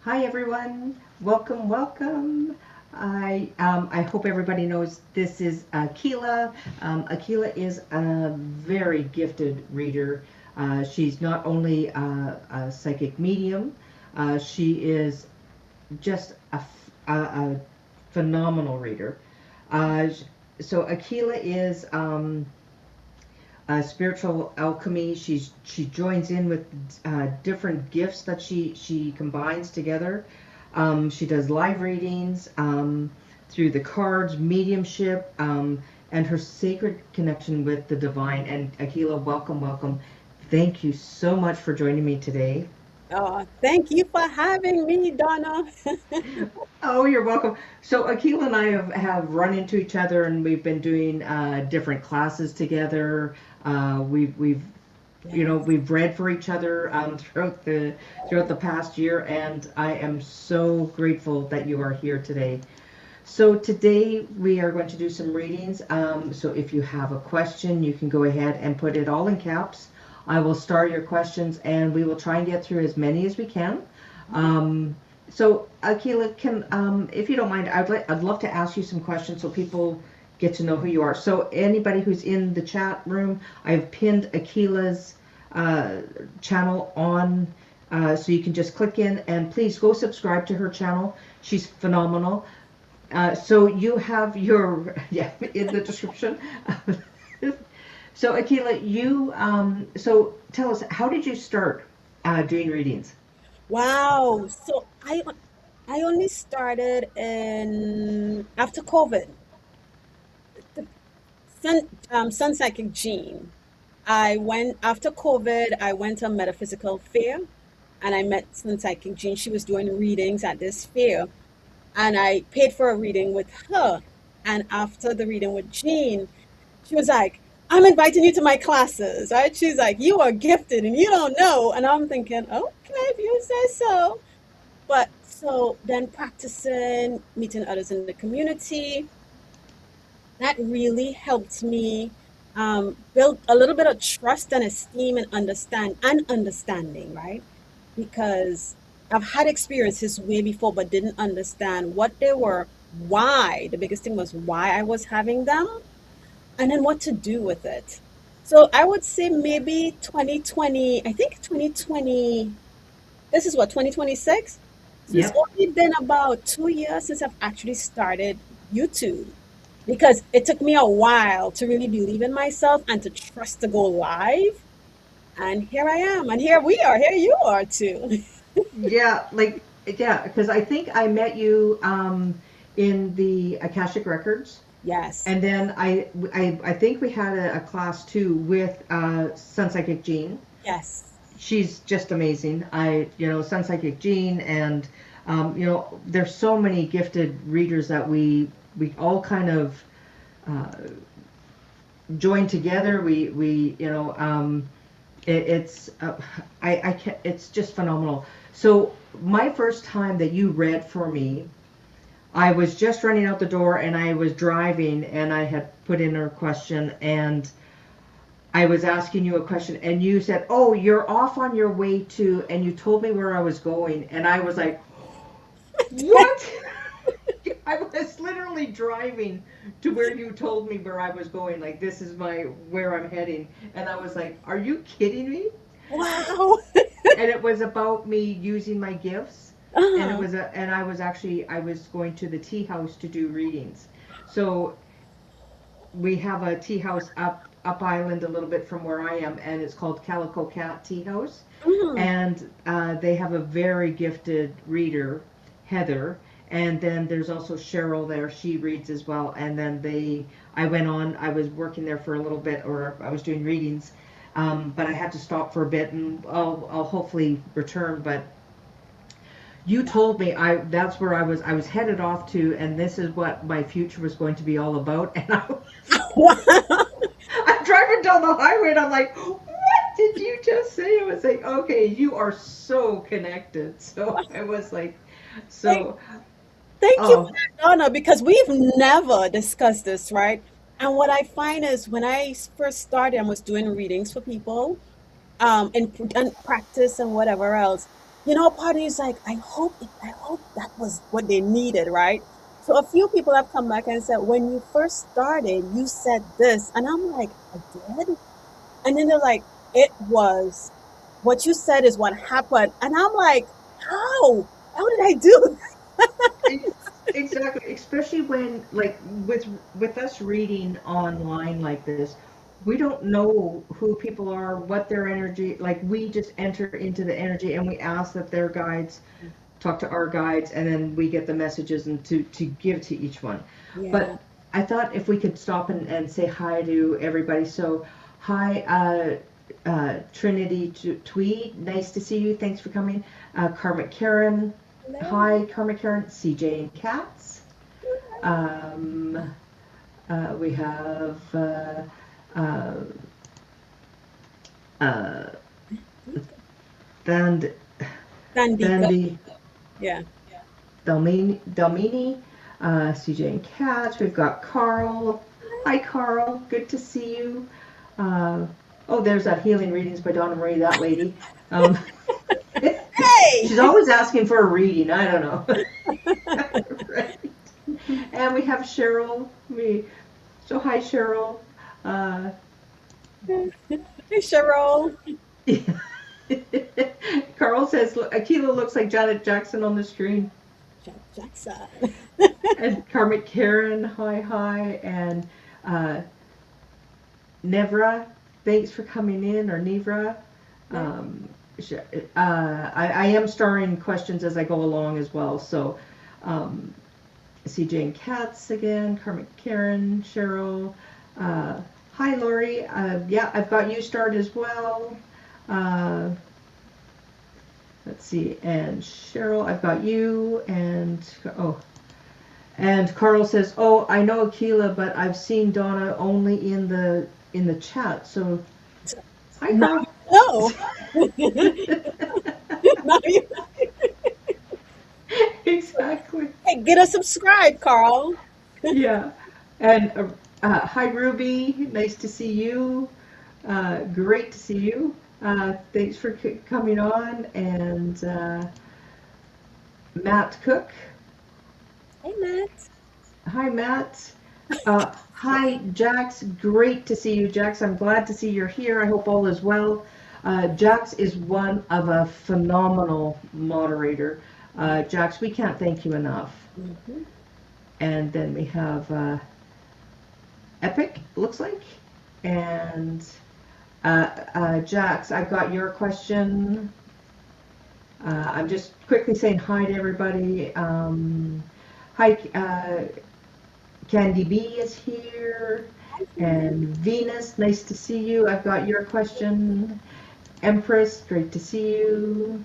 Hi everyone, welcome, welcome. I hope everybody knows this is Akela. Akela is a very gifted reader. She's not only a psychic medium, she is just a phenomenal reader. Uh, so Akela is spiritual alchemy. She joins in with different gifts that she combines together. She does live readings through the cards, mediumship, and her sacred connection with the divine. And Akila, welcome, welcome. Thank you so much for joining me today. Oh, thank you for having me, Donna. Oh, you're welcome. So Akila and I have run into each other, and we've been doing different classes together. We've Yes. we've read for each other throughout the past year, and I am so grateful that you are here today. So today we are going to do some readings. So if you have a question, you can go ahead and put it all in caps. I will start your questions, and we will try and get through as many as we can. Um, so Akila, can if you don't mind, I'd love to ask you some questions so people get to know who you are. So anybody who's in the chat room, I've pinned Akila's uh, channel on, so you can just click in and please go subscribe to her channel. She's phenomenal. So you have your yeah in the description. So Akila, so tell us, how did you start doing readings? Wow. So I only started in after COVID. The Sun Psychic Gene. I went after COVID. I went to a metaphysical fair, and I met Sun Psychic Jean. She was doing readings at this fair, and I paid for a reading with her. And after the reading with Jean, she was like, I'm inviting you to my classes, right? She's like, you are gifted and you don't know. And I'm thinking, okay, if you say so. But so then practicing, meeting others in the community, that really helped me build a little bit of trust and esteem and understanding, right? Because I've had experiences way before, but didn't understand what they were, why. The biggest thing was why I was having them and then what to do with it. So I would say maybe 2020, I think 2020, this is what, 2026? So it's Yep. only been about 2 years since I've actually started YouTube because it took me a while to really believe in myself and to trust to go live. And here I am, and here we are, here you are too. Yeah, yeah, because I think I met you in the Akashic Records, Yes, and then I think we had a class too with Sun Psychic Jean. yes. She's just amazing. Sun Psychic Jean, and there's so many gifted readers that we all kind of uh, join together. It's I can it's just phenomenal. So my first time that you read for me, I was just running out the door and I was driving and I had put in a question and I was asking you a question and you said, "Oh, you're off on your way to," and you told me where I was going and I was like, "What?" I was literally driving to where you told me where I was going. Like, this is my where I'm heading, and I was like, "Are you kidding me?" Wow. And it was about me using my gifts, and Uh-huh. I was going to the tea house to do readings. So we have a tea house up island a little bit from where I am, and it's called Calico Cat Tea House, Mhm. and they have a very gifted reader, Heather, and then there's also Cheryl there. She reads as well, and then I was working there for a little bit, or I was doing readings, but I had to stop for a bit, and I'll hopefully return. But you told me that's where I was headed off to, and this is what my future was going to be all about, and Wow. I'm driving down the highway and I'm like, what did you just say? I was like, okay, you are so connected. So I was like, Thank, so, thank you for oh, that, Donna, because we've never discussed this, right? And what I find is when I first started and was doing readings for people, in practice and whatever else, part of you is like, I hope that was what they needed, right? So a few people have come back and said, when you first started, you said this. And I'm like, I did? And then they're like, it was what you said is what happened. And I'm like, how? How did I do Ex- Exactly, especially when like with us reading online like this, we don't know who people are, what their energy, like we just enter into the energy and we ask that their guides that? talk to our guides and then we get the messages and to give to each one. Yeah. But I thought if we could stop and say hi to everybody. So hi, Trinity Tweed, nice to see you, thanks for coming. Karmic Karen, Hello. hi Karmic Karen. CJ and Cats, um, we have uh, uh, Band, Sandika. Bandy Yeah. Dalmini, CJ and Cats. We've got Carl. Hi, Carl. Good to see you. Uh, oh, there's that Healing Readings by Donna Marie, that lady. Um, Hey! she's always asking for a reading. I don't know. Right. And we have Cheryl. So hi, Cheryl. Uh, Hey, Cheryl. yeah. Carl says, Akela looks like Janet Jackson on the screen. Jackson. And Karmic Karen, hi, hi. And uh, Nevra, thanks for coming in, or Nevra. Um, I am starring questions as I go along as well. So, um, CJ and Katz again, Karmic Karen, Cheryl. Uh, Hi, Lori. Yeah, I've got you started as well. Uh, let's see. And Cheryl, I've got you. And Carl says, "Oh, I know Akela, but I've seen Donna only in the chat." So, hi, Now Carl. you know. Now you. Exactly. Hey, get a subscribe, Carl. Yeah. And hi, Ruby. Nice to see you. Great to see you. Thanks for coming on. And Matt Cook. Hey, Matt. Hi, Matt. Hi, Jax. Great to see you, Jax. I'm glad to see you're here. I hope all is well. Jax is one of a phenomenal moderator. Jax, we can't thank you enough. Mm-hmm. And then we have Epic, looks like. And Jax, I've got your question. I'm just quickly saying hi to everybody. Hi, Candy B is here. And Venus, nice to see you. I've got your question. Empress, great to see you.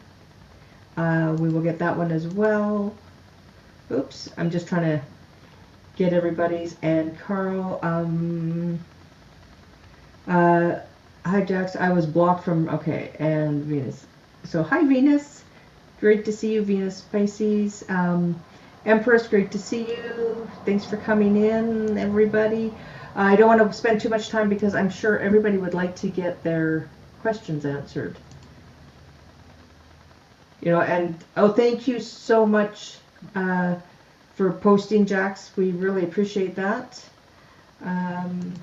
We will get that one as well. Oops, I'm just trying to get everybody's. And Carl, uh, hi Jax, I was blocked from, okay, and Venus. So hi Venus, great to see you, Venus Pisces. Empress, great to see you. Thanks for coming in, everybody. I don't want to spend too much time because I'm sure everybody would like to get their questions answered. And oh, thank you so much for posting, Jax. We really appreciate that. Um,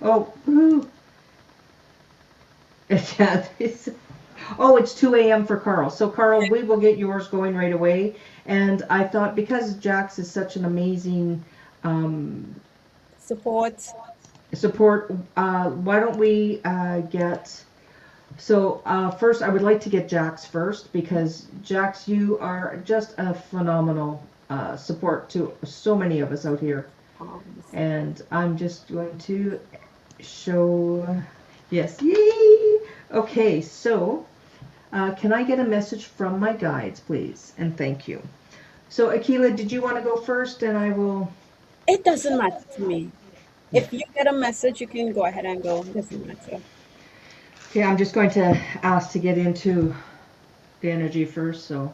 oh, woo. Yeah, oh, it's 2 a.m. for Carl. So, Carl, we will get yours going right away. And I thought because Jax is such an amazing um, Support. support, why don't we get. So, first, I would like to get Jax first because, Jax, you are just a phenomenal support to so many of us out here. And I'm just going to show. Yes, yay! Okay, so. Can I get a message from my guides, please? And thank you. So, Akela, did you want to go first? And I will. It doesn't matter to me. Yeah. If you get a message, you can go ahead and go. It doesn't matter. Okay, I'm just going to ask to get into the energy first. So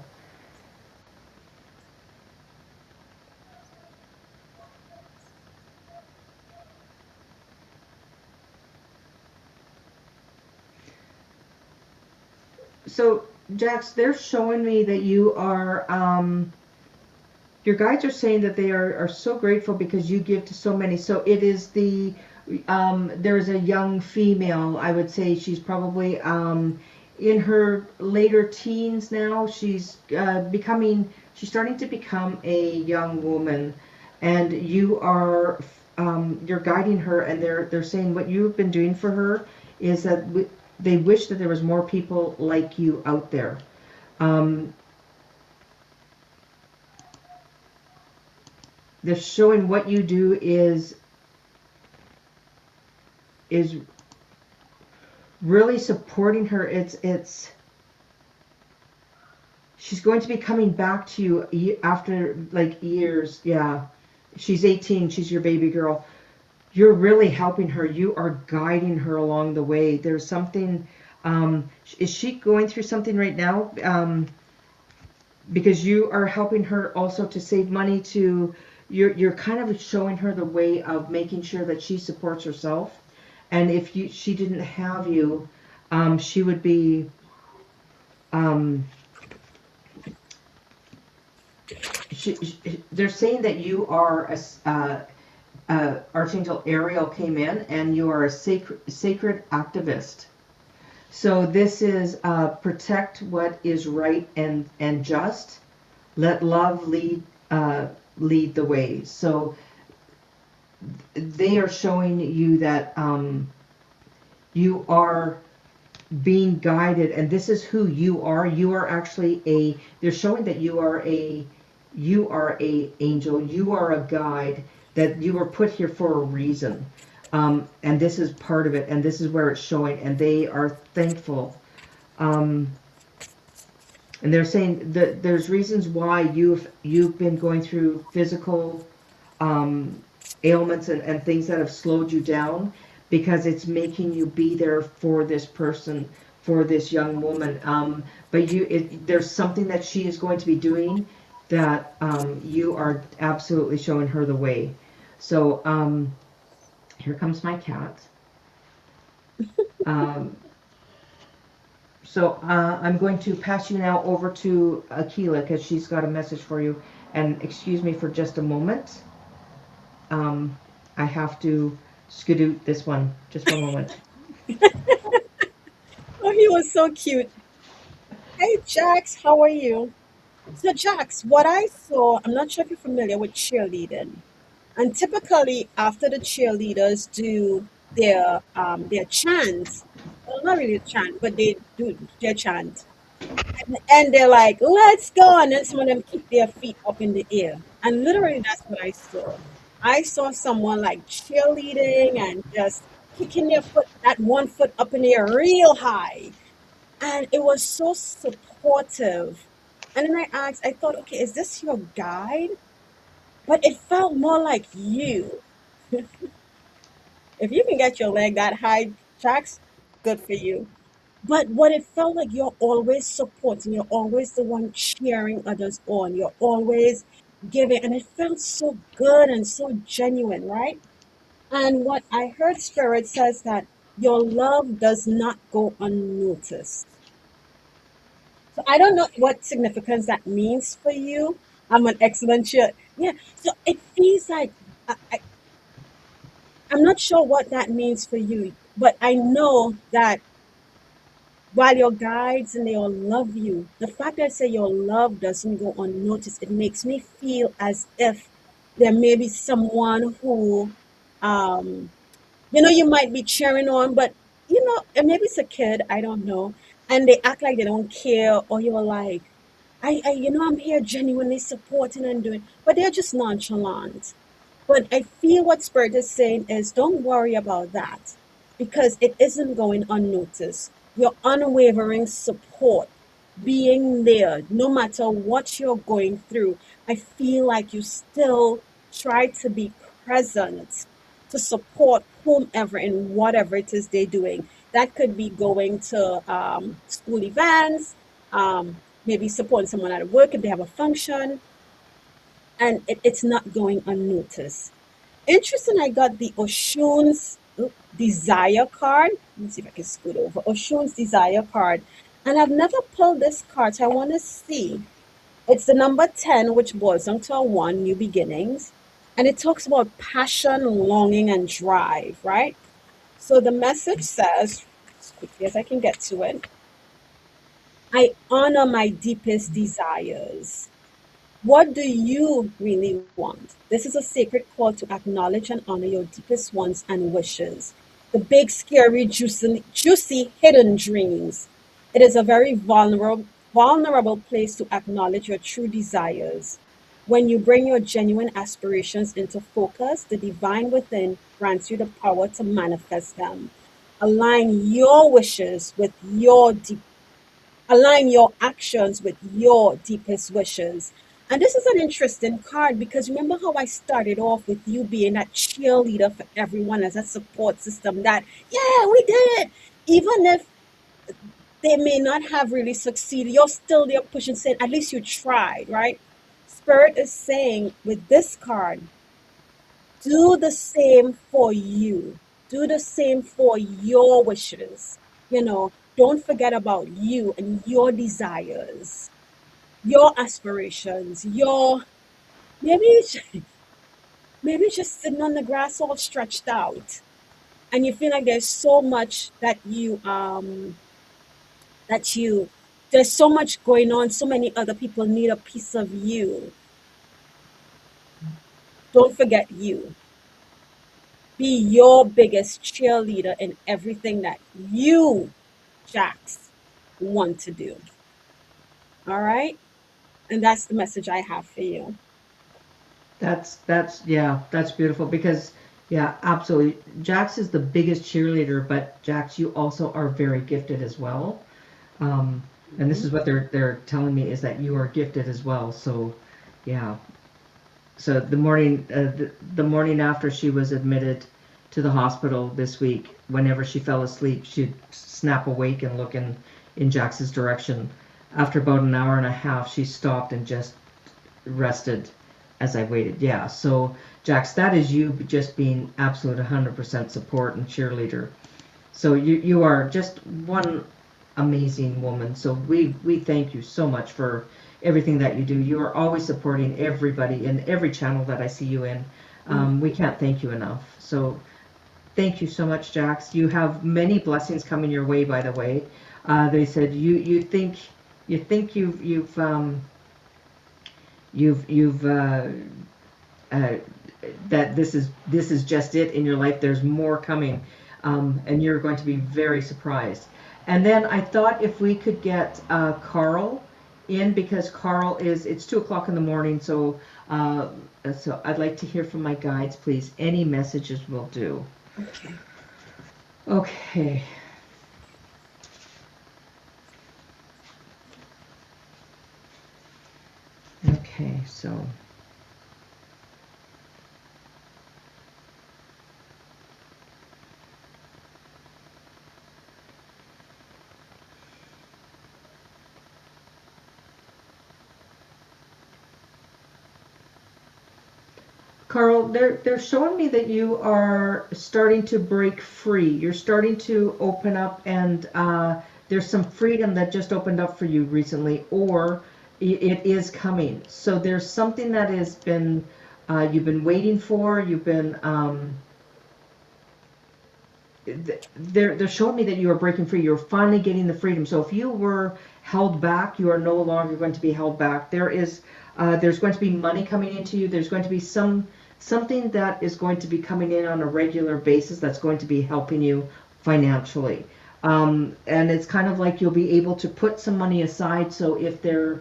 Jax, they're showing me that you are, your guides are saying that they are so grateful because you give to so many. So it is there's a young female, I would say she's probably in her later teens now. She's starting to become a young woman. And you're guiding her, and they're saying what you've been doing for her is that they wish that there was more people like you out there. Um, they're showing what you do is really supporting her. It's she's going to be coming back to you after like years. Yeah, she's 18. She's your baby girl. You're really helping her. You are guiding her along the way. There's something. Is she going through something right now? Because you are helping her also to save money to. You're kind of showing her the way of making sure that she supports herself. And if she didn't have you, she would be. Um, they're saying that you are Archangel Ariel came in, and you are a sacred activist. So this is protect what is right and just. Let love lead the way. So they are showing you that you are being guided, and this is who you are. You are actually they're showing that you are a angel. You are a guide, that you were put here for a reason. And this is part of it, and this is where it's showing, and they are thankful. Um, and they're saying that there's reasons why you've been going through physical um, ailments and things that have slowed you down, because it's making you be there for this person, for this young woman. But there's something that she is going to be doing that you are absolutely showing her the way. So here comes my cat. Um, I'm going to pass you now over to Akela, because she's got a message for you. And excuse me for just a moment. I have to skedoot this one. Just one moment. Oh, he was so cute. Hey, Jax, how are you? So, Jax, what I saw, I'm not sure if you're familiar with cheerleading. And typically, after the cheerleaders do their chant, well, not really a chant, but they do their chant, and they're like, "Let's go!" And then some of them keep their feet up in the air, and literally that's what I saw. I saw someone like cheerleading and just kicking their foot, that one foot up in the air real high, and it was so supportive. And then I asked, I thought, okay, is this your guide? But it felt more like you. If you can get your leg that high, Jax, good for you. But what it felt like, you're always supporting, you're always the one cheering others on, you're always giving, and it felt so good and so genuine, right? And what I heard Spirit says that your love does not go unnoticed. So I don't know what significance that means for you. I'm an excellent cheer. Yeah. So it feels like I'm not sure what that means for you, but I know that while your guides and they all love you, the fact that I say your love doesn't go unnoticed, it makes me feel as if there may be someone who, um, you might be cheering on, but and maybe it's a kid, I don't know, and they act like they don't care, or you're like, I'm here genuinely supporting and doing, but they're just nonchalant. But I feel what Spirit is saying is don't worry about that because it isn't going unnoticed. Your unwavering support, being there, no matter what you're going through, I feel like you still try to be present to support whomever in whatever it is they're doing. That could be going to school events, maybe supporting someone at work if they have a function, and it's not going unnoticed. Interesting, I got the Oshun's Desire card. Let me see if I can scoot over. Oshun's Desire card. And I've never pulled this card, so I want to see. It's the number 10, which boils down to a 1, new beginnings. And it talks about passion, longing, and drive, right? So the message says, as quickly as I can get to it, I honor my deepest desires. What do you really want? This is a sacred call to acknowledge and honor your deepest wants and wishes. The big, scary, juicy hidden dreams. It is a very vulnerable place to acknowledge your true desires. When you bring your genuine aspirations into focus, the divine within grants you the power to manifest them. Align your wishes with your deep Align your actions with your deepest wishes. And this is an interesting card because remember how I started off with you being that cheerleader for everyone as a support system that, yeah, we did it. Even if they may not have really succeeded, you're still there pushing, saying, at least you tried, right? Spirit is saying with this card, do the same for you. Do the same for your wishes. Don't forget about you and your desires, your aspirations, maybe maybe just sitting on the grass all stretched out and you feel like there's so much that you there's so much going on, so many other people need a piece of you. Don't forget you. Be your biggest cheerleader in everything that you, Jax, want to do. All right? And that's the message I have for you. That's yeah, that's beautiful because yeah, absolutely. Jax is the biggest cheerleader, but Jax, you also are very gifted as well. Um, and this Mhm. is what they're telling me is that you are gifted as well. So yeah. So the morning after she was admitted to the hospital this week, whenever she fell asleep, she'd snap awake and look in Jax's direction. After about an hour and a half, she stopped and just rested as I waited. Yeah. So Jax, that is you just being absolute 100% support and cheerleader. So you are just one amazing woman. So we thank you so much for everything that you do. You are always supporting everybody in every channel that I see you in. We can't thank you enough. So thank you so much, Jax. You have many blessings coming your way. By the way, they said you think you've uh, that this is just it in your life. There's more coming, and you're going to be very surprised. And then I thought if we could get Carl in because Carl it's 2 o'clock in the morning, so I'd like to hear from my guides, please. Any messages will do. Okay. Okay. Okay, so. Carl, they're showing me that you are starting to break free. You're starting to open up, and there's some freedom that just opened up for you recently, or it is coming. So there's something that has been you've been waiting for. You've been they're showing me that you are breaking free. You're finally getting the freedom. So if you were held back, you are no longer going to be held back. There's going to be money coming into you. There's going to be something that is going to be coming in on a regular basis that's going to be helping you financially. And it's kind of like you'll be able to put some money aside. So if there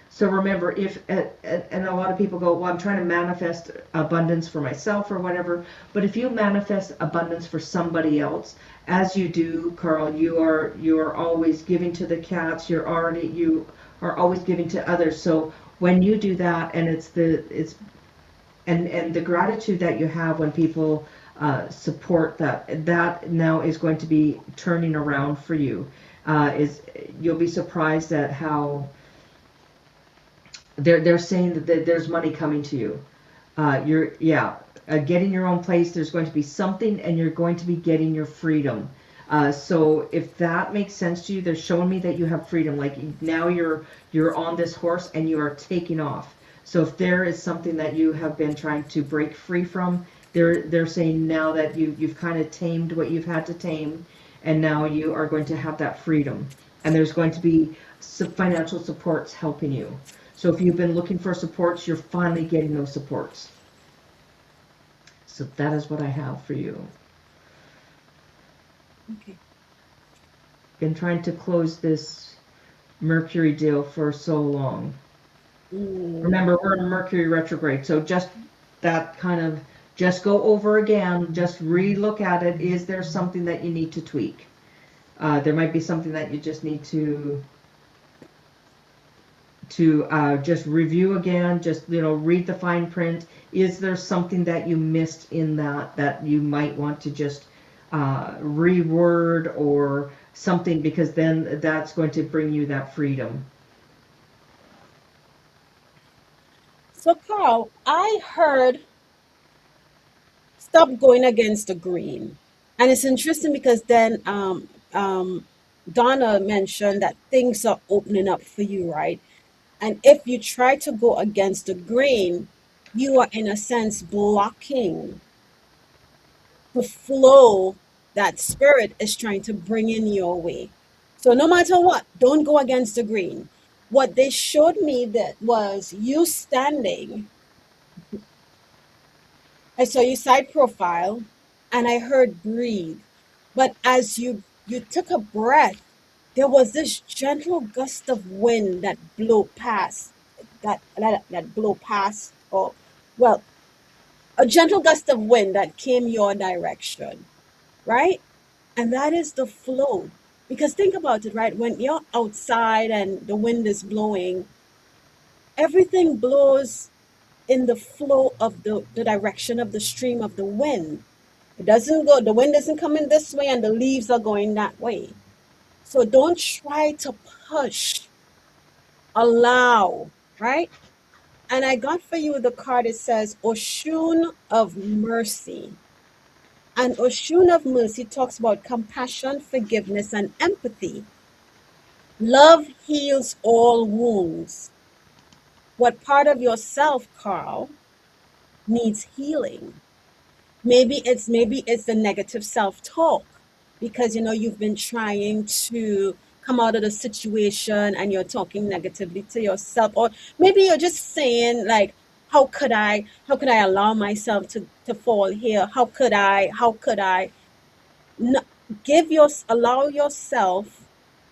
so remember, if and a lot of people go, well, I'm trying to manifest abundance for myself or whatever. But if you manifest abundance for somebody else, as you do, Carl, you are always giving to the cats. You are always giving to others. So when you do that, and and the gratitude that you have when people support that now is going to be turning around for you. Is You'll be surprised at how. They're saying that there's money coming to you. You're getting your own place. There's going to be something, and you're going to be getting your freedom. So if that makes sense to you, they're showing me that you have freedom. Like now you're on this horse and you are taking off. So if there is something that you have been trying to break free from, they're saying now that you've kind of tamed what you've had to tame, and now you are going to have that freedom. And there's going to be some financial supports helping you. So if you've been looking for supports, you're finally getting those supports. So that is what I have for you. Okay. Been trying to close this Mercury deal for so long. Mm. Remember, we're in Mercury retrograde, so just that kind of just go over again, just re-look at it. Is there something that you need to tweak? There might be something that you just need to just review again. Just read the fine print. Is there something that you missed in that you might want to just reword or something, because then that's going to bring you that freedom. So, Carl, I heard stop going against the grain. And it's interesting because then Donna mentioned that things are opening up for you, right? And if you try to go against the grain, you are in a sense blocking the flow that spirit is trying to bring in your way. So no matter what, don't go against the grain. What they showed me that was you standing. I saw your side profile and I heard breathe. But as you took a breath, there was this gentle gust of wind that blew past that blew past or well, a gentle gust of wind that came your direction, right? And that is the flow. Because think about it, right? When you're outside and the wind is blowing, everything blows in the flow of the direction of the stream of the wind. It doesn't go, the wind isn't coming this way and the leaves are going that way. So don't try to push, allow, right? And I got for you the card, it says Oshun of Mercy. And Oshun of Mercy talks about compassion, forgiveness, and empathy. Love heals all wounds. What part of yourself, Carl, needs healing? Maybe it's the negative self-talk because you've been trying to come out of the situation and you're talking negatively to yourself, or maybe you're just saying like, how could I allow myself to fall here? How could I no, allow yourself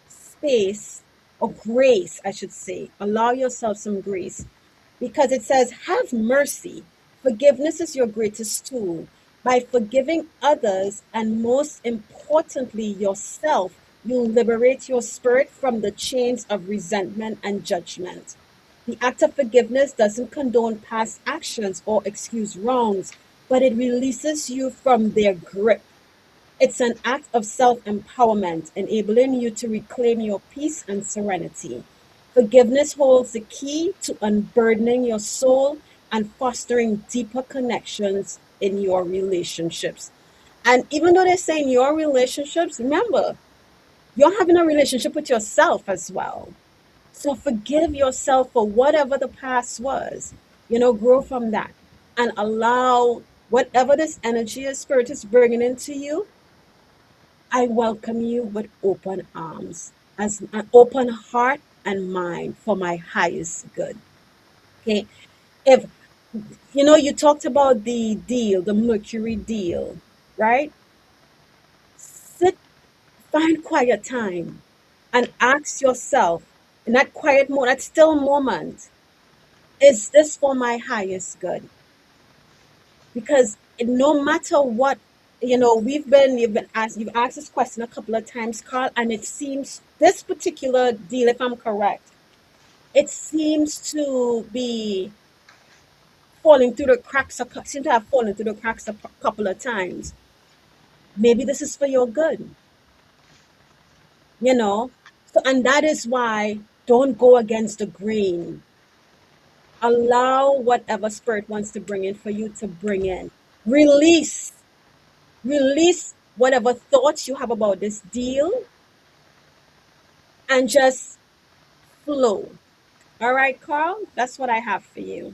space or grace, I should say. Allow yourself some grace because it says, have mercy. Forgiveness is your greatest tool. By forgiving others and most importantly yourself, you'll liberate your spirit from the chains of resentment and judgment. The act of forgiveness doesn't condone past actions or excuse wrongs, but it releases you from their grip. It's an act of self empowerment, enabling you to reclaim your peace and serenity. Forgiveness holds the key to unburdening your soul and fostering deeper connections in your relationships. And even though they're saying your relationships, remember, you're having a relationship with yourself as well. So forgive yourself for whatever the past was. Grow from that and allow whatever this energy or spirit is bringing into you. I welcome you with open arms, as an open heart and mind for my highest good. Okay. If you talked about the deal, the Mercury deal, right? Sit, find quiet time and ask yourself in that quiet moment, that still moment, is this for my highest good? Because no matter what, you've asked this question a couple of times, Carl, and it seems this particular deal, if I'm correct, it seems to be falling through the cracks, seem to have fallen through the cracks a couple of times. Maybe this is for your good, you know? So, and that is why don't go against the grain. Allow whatever spirit wants to bring in for you to bring in. Release. Release whatever thoughts you have about this deal and just flow. All right, Carl, that's what I have for you.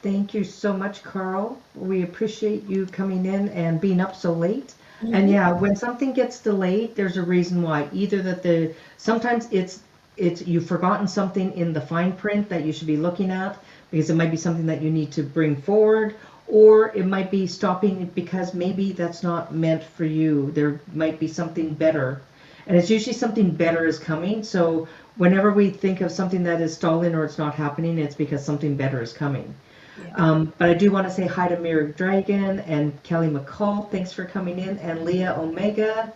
Thank you so much, Carl. We appreciate you coming in and being up so late. And Hmm. yeah, when something gets delayed, there's a reason why. Either that sometimes it's you've forgotten something in the fine print that you should be looking at because it might be something that you need to bring forward, or it might be stopping because maybe that's not meant for you. There might be something better. And it's usually something better is coming. So whenever we think of something that is stalling or it's not happening, it's because something better is coming. Yeah. But I do want to say hi to Mirror Dragon and Kelly McCall. Thanks for coming in. And Leah Omega.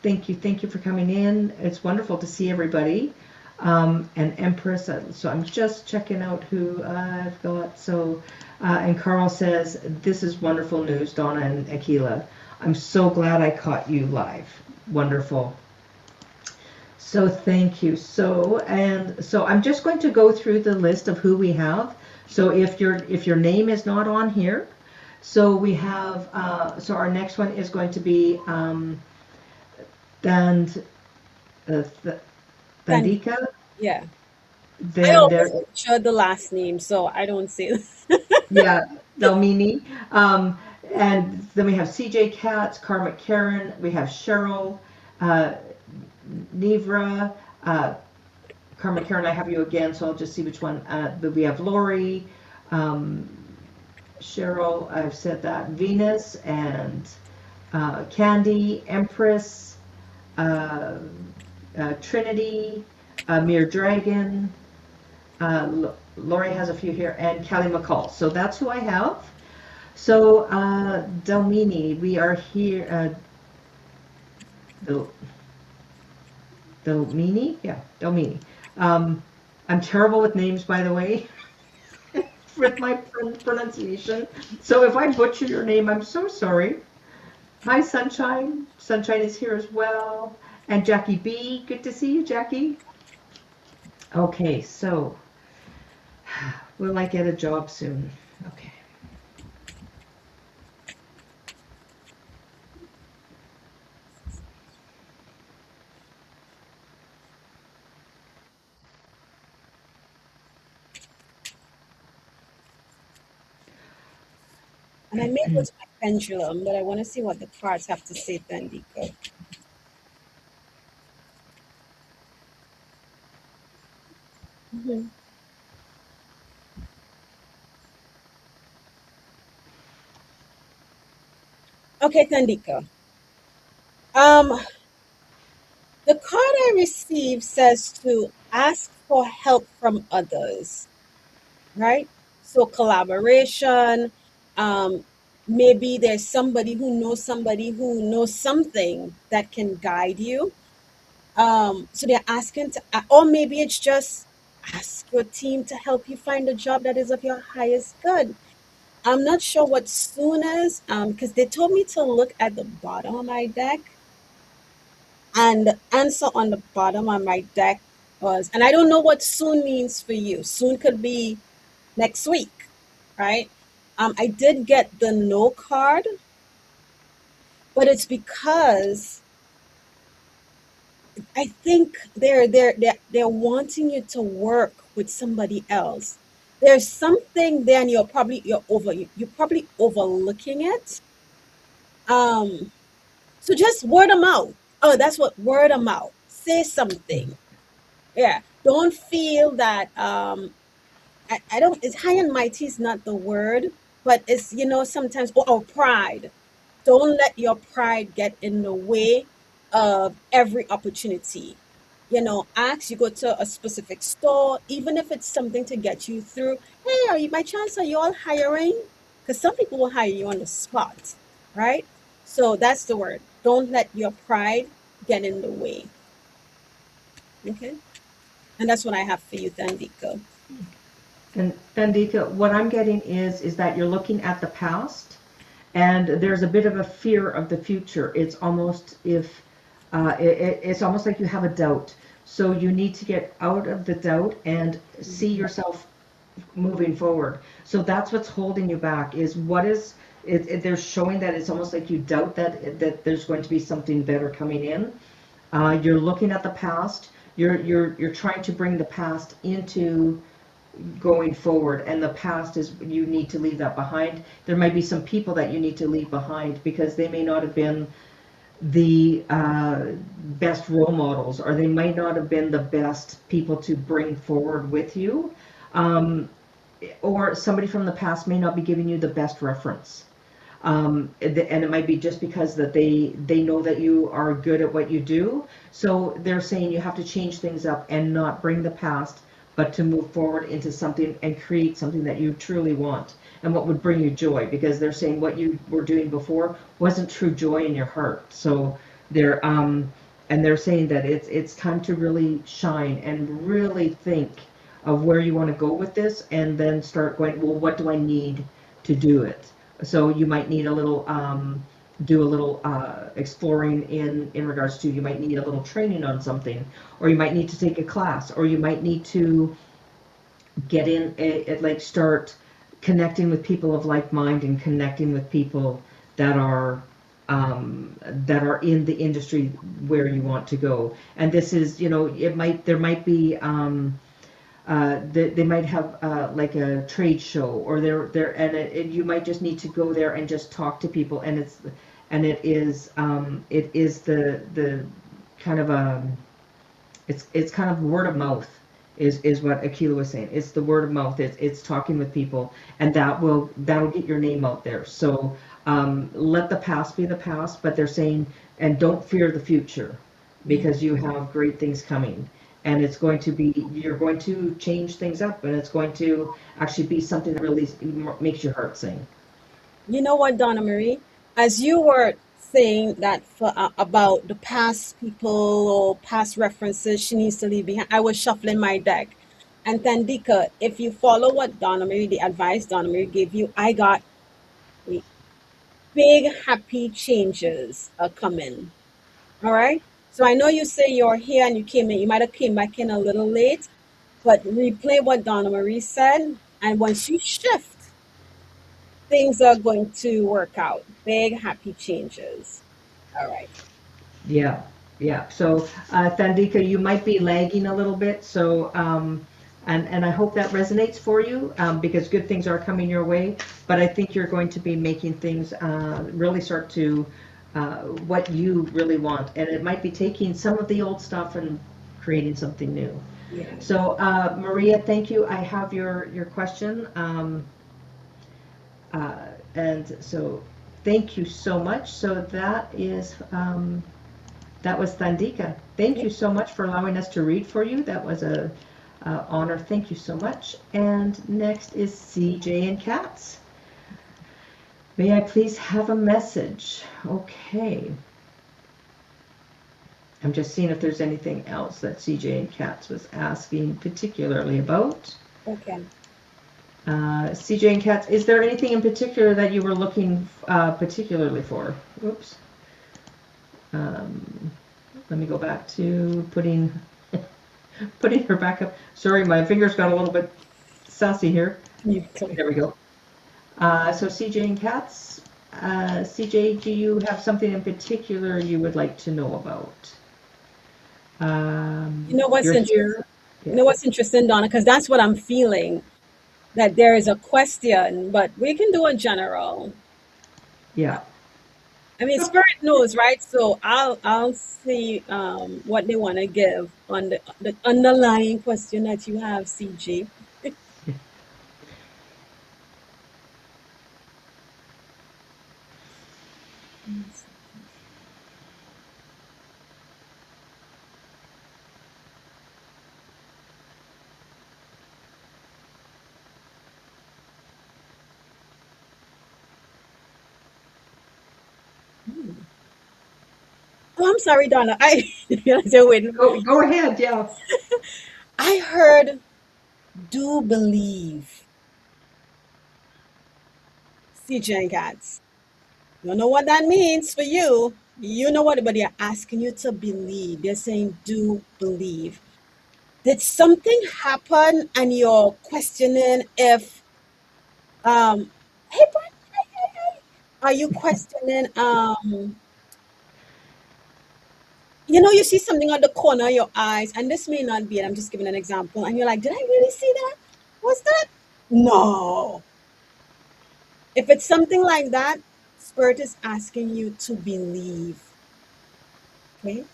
Thank you for coming in. It's wonderful to see everybody. And Empress. So I'm just checking out who I've got. So, and Carl says, this is wonderful news, Donna and Akela. I'm so glad I caught you live. Wonderful. So thank you. So I'm just going to go through the list of who we have. So if your name is not on here, so we have so our next one is going to be Dand Sandy. Dandika. Yeah. I Then there, always butcher the last name, so I don't say it. yeah, Delmini. And then we have CJ Katz, Karma Karen. We have Cheryl, uh, Nivra. Karma Karen, I have you again, so I'll just see which one. But we have Lori, um, Cheryl, I've said that, Venus, and Candy, Empress, uh, Trinity, Mere Dragon. Lori has a few here, and Kelly McCall. So that's who I have. So Delmini, we are here. Del, Delmini, yeah, Delmini. Um, I'm terrible with names, by the way. With my pronunciation. So if I butcher your name, I'm so sorry. Hi, Sunshine. Sunshine is here as well. And Jackie B. Good to see you, Jackie. Okay, so will I get a job soon? Okay. And I may go to my pendulum, but I want to see what the cards have to say, Tandiko. Hmm. Okay, Tandika. Um, the card I received says to ask for help from others, right? So collaboration, um, maybe there's somebody who knows something that can guide you. So they're asking to, or maybe it's just ask your team to help you find a job that is of your highest good. I'm not sure what soon is, because they told me to look at the bottom of my deck, and the answer on the bottom of my deck was, and I don't know what soon means for you. Soon could be next week, right? I did get the no card, but it's because I think they're wanting you to work with somebody else. There's something there, and you're probably overlooking it. Um, so just word them out. Oh, that's what word them out. Say something. Yeah. Don't feel that I don't, it's high and mighty is not the word, but it's, sometimes, or pride. Don't let your pride get in the way of every opportunity. Ask, you go to a specific store, even if it's something to get you through. Hey, by chance, are you all hiring? Because some people will hire you on the spot, right? So that's the word. Don't let your pride get in the way. Okay. And that's what I have for you, Thandiko. And Dandika, what I'm getting is that you're looking at the past, and there's a bit of a fear of the future. It's almost if it's almost like you have a doubt. So you need to get out of the doubt and see yourself moving forward. So that's what's holding you back is what is they're showing that it's almost like you doubt that there's going to be something better coming in. You're looking at the past. You're trying to bring the past into going forward, and the past is, you need to leave that behind. There might be some people that you need to leave behind because they may not have been the best role models, or they might not have been the best people to bring forward with you, um, or somebody from the past may not be giving you the best reference. And it might be just because that they know that you are good at what you do. So they're saying you have to change things up and not bring the past, but to move forward into something and create something that you truly want and what would bring you joy. Because they're saying what you were doing before wasn't true joy in your heart. So they're and they're saying that it's time to really shine and really think of where you want to go with this, and then start going, well, what do I need to do it? So you might need a little, do a little exploring in regards to, you might need a little training on something, or you might need to take a class, or you might need to get in, like start connecting with people of like mind, and connecting with people that are in the industry where you want to go. And this is, there might be, they might have like a trade show, or you might just need to go there and just talk to people, and it is the kind of it's kind of word of mouth is what Akela was saying. It's the word of mouth. It's talking with people, and that'll get your name out there. So let the past be the past, but they're saying, and don't fear the future, because you have great things coming. And it's going to be, you're going to change things up, and it's going to actually be something that really makes your heart sing. You know what, Donna Marie? As you were saying that about the past people or past references she needs to leave behind, I was shuffling my deck. And Thandika, if you follow what Donna Marie, the advice Donna Marie gave you, I got the big happy changes are coming. All right. So I know you say you're here and you came in, you might have came back in a little late, but replay what Donna Marie said. And once you shift, things are going to work out. Big happy changes. All right. Yeah, yeah. So, Thandika, you might be lagging a little bit. So, and I hope that resonates for you, because good things are coming your way. But I think you're going to be making things really start to what you really want, and it might be taking some of the old stuff and creating something new. Yeah. So, Maria, thank you. I have your question, and so thank you so much. So that was Thandika. Thank Yeah. you so much for allowing us to read for you. That was a honor. Thank you so much. And next is CJ and Katz. May I please have a message? Okay. I'm just seeing if there's anything else that CJ and Katz was asking particularly about. Okay. CJ and Katz, is there anything in particular that you were looking particularly for? Oops. Um, Let me go back to putting her back up. Sorry, my fingers got a little bit sassy here. You clear. There we go. So CJ and Katz, CJ, do you have something in particular you would like to know about? You know what's You're interesting? here. You Yeah. know what's interesting, Donna? Because that's what I'm feeling. That there is a question, but we can do a general. Yeah. I mean, spirit knows, right? So I'll see what they want to give on the underlying question that you have, CG. Oh, I'm sorry, Donna. Go ahead. Yeah. I heard do believe, CJ and Cats. You know what that means for you. You know what, but they're asking you to believe. They're saying do believe. Did something happen and you're questioning if hey, Brian, hey, hey, hey. Are you questioning, you see something on the corner of your eyes, and this may not be it, I'm just giving an example, and you're like, did I really see that? What's that? No. If it's something like that, Spirit is asking you to believe. Okay.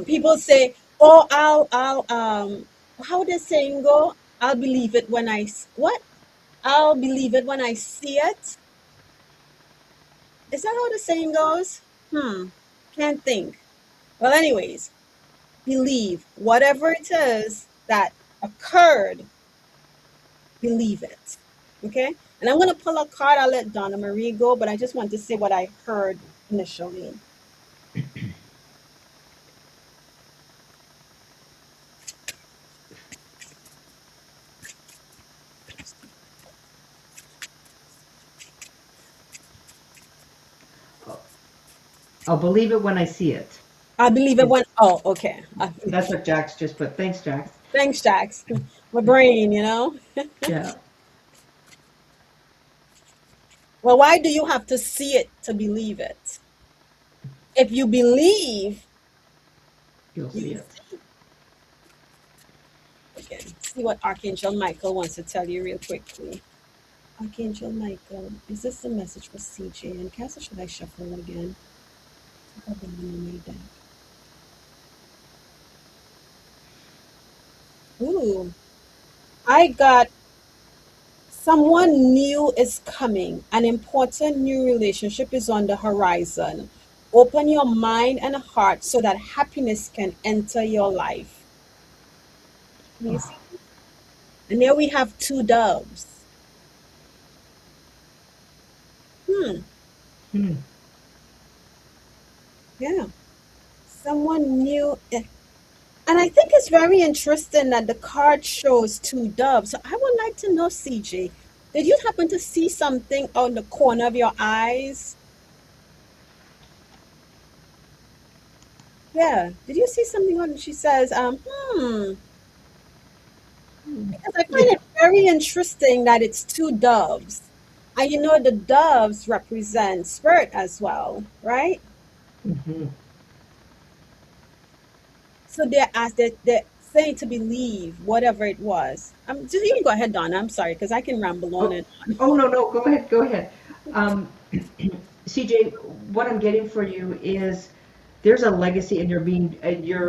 People say, "Oh, how the saying go? I'll believe it when what? I'll believe it when I see it." Is that how the saying goes? Can't think. Well, anyways, believe whatever it is that occurred. Believe it. Okay. And I'm gonna pull a card. I'll let Donna Marie go, but I just want to say what I heard initially. I'll believe it when I see it. I believe it when. Oh, okay. That's what Jax just put. Thanks, Jax. Thanks, Jax. My brain. Yeah. Well, why do you have to see it to believe it? If you believe, You'll you see will it. see. Okay. See what Archangel Michael wants to tell you real quickly. Archangel Michael, is this a message for CJ and Cass, or should I shuffle again? I got the one on my deck. Ooh, I got someone new is coming. An important new relationship is on the horizon. Open your mind and heart so that happiness can enter your life. Can you Oh. see? And here we have two doves. Hmm. Hmm. Yeah. Someone new. And I think it's very interesting that the card shows two doves. So I would like to know, CJ, did you happen to see something on the corner of your eyes? Yeah. Did you see something on? She says, because I find Yeah. it very interesting that it's two doves. And the doves represent spirit as well, right? Hmm. So they're saying to believe whatever it was. Just you can go ahead, Donna. I'm sorry, because I can ramble on Oh. and Oh no, no. Go ahead. Go ahead. Um, CJ, what I'm getting for you is there's a legacy, and you're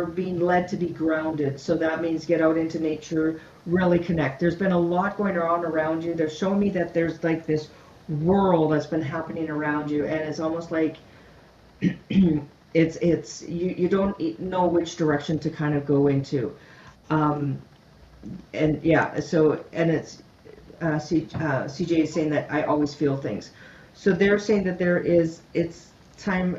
being led to be grounded. So that means get out into nature, really connect. There's been a lot going on around you. They're showing me that there's like this world that's been happening around you, and it's almost like you don't know which direction to kind of go into. Um, and yeah, so and it's CJ is saying that I always feel things. So they're saying that it's time,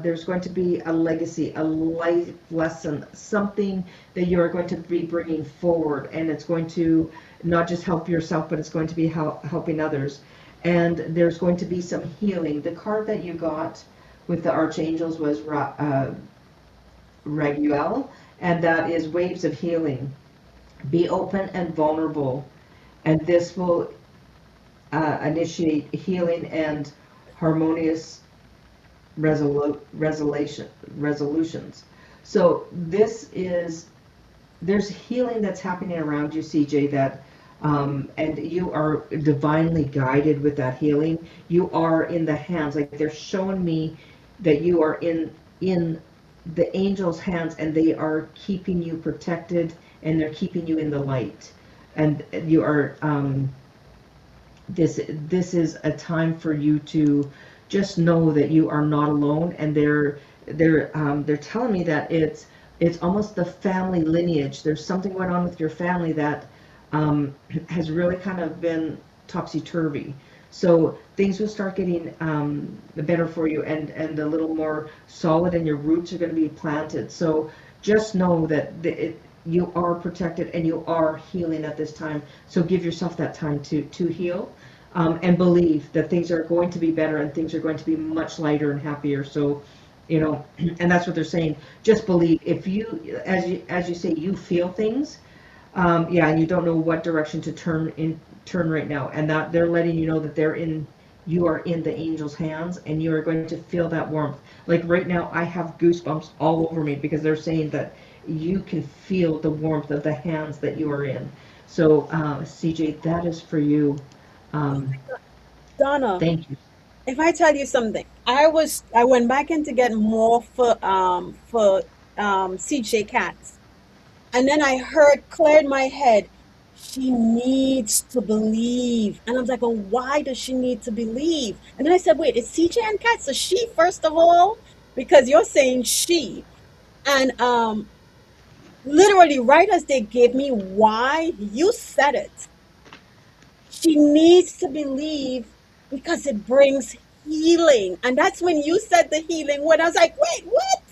there's going to be a legacy, a life lesson, something that you're going to be bringing forward, and it's going to not just help yourself, but it's going to be helping others. And there's going to be some healing. The card that you got with the archangels was Raguel, and that is waves of healing. Be open and vulnerable, and this will initiate healing and harmonious resolutions. So there's healing that's happening around you, CJ, and you are divinely guided with that healing. You are in the hands, like they're showing me that you are in the angels' hands, and they are keeping you protected, and they're keeping you in the light. And you are this is a time for you to just know that you are not alone, and they're telling me that it's almost the family lineage. There's something going on with your family that has really kind of been topsy-turvy. So things will start getting better for you, and a little more solid, and your roots are going to be planted. So just know that you are protected, and you are healing at this time. So give yourself that time to heal, and believe that things are going to be better, and things are going to be much lighter and happier. So, and that's what they're saying. Just believe. If as you say, you feel things, yeah, and you don't know what direction to turn right now, and that they're letting you know that they're in you are in the angel's hands, and you are going to feel that warmth. Like right now, I have goosebumps all over me because they're saying that you can feel the warmth of the hands that you are in. So, CJ, that is for you. Oh Um, my God. Donna, thank you. if I tell you something, I went back in to get more for CJ cats. And then I heard clear in my head, she needs to believe. And I was like, oh, why does she need to believe? And then I said, wait, is CJ and cats a she first of all? Because you're saying she. And literally right as they gave me why, you said it. She needs to believe because it brings healing. And that's when you said the healing when I was like, wait, what?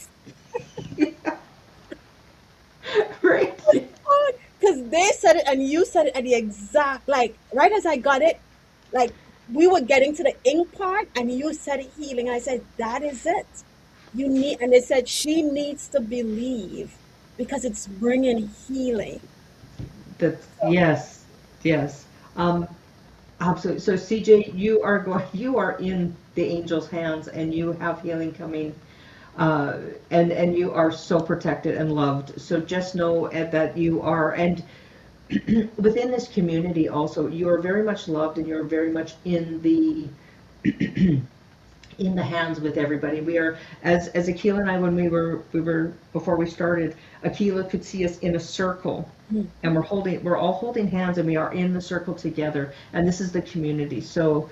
Right. Because they said it and you said it at the exact, like, right as I got it, like, we were getting to the ink part and you said healing. I said, that is it. You need, and they said, she needs to believe because it's bringing healing. That's So, yes, yes. Um, Absolutely. So CJ, you are in the angel's hands, and you have healing coming, and you are so protected and loved. So just know that you are, and within this community also, you are very much loved, and you're very much in the in the hands with everybody. We are, as Akela and I, when we were before we started, Akela could see us in a circle, and we're all holding hands, and we are in the circle together, and this is the community. So,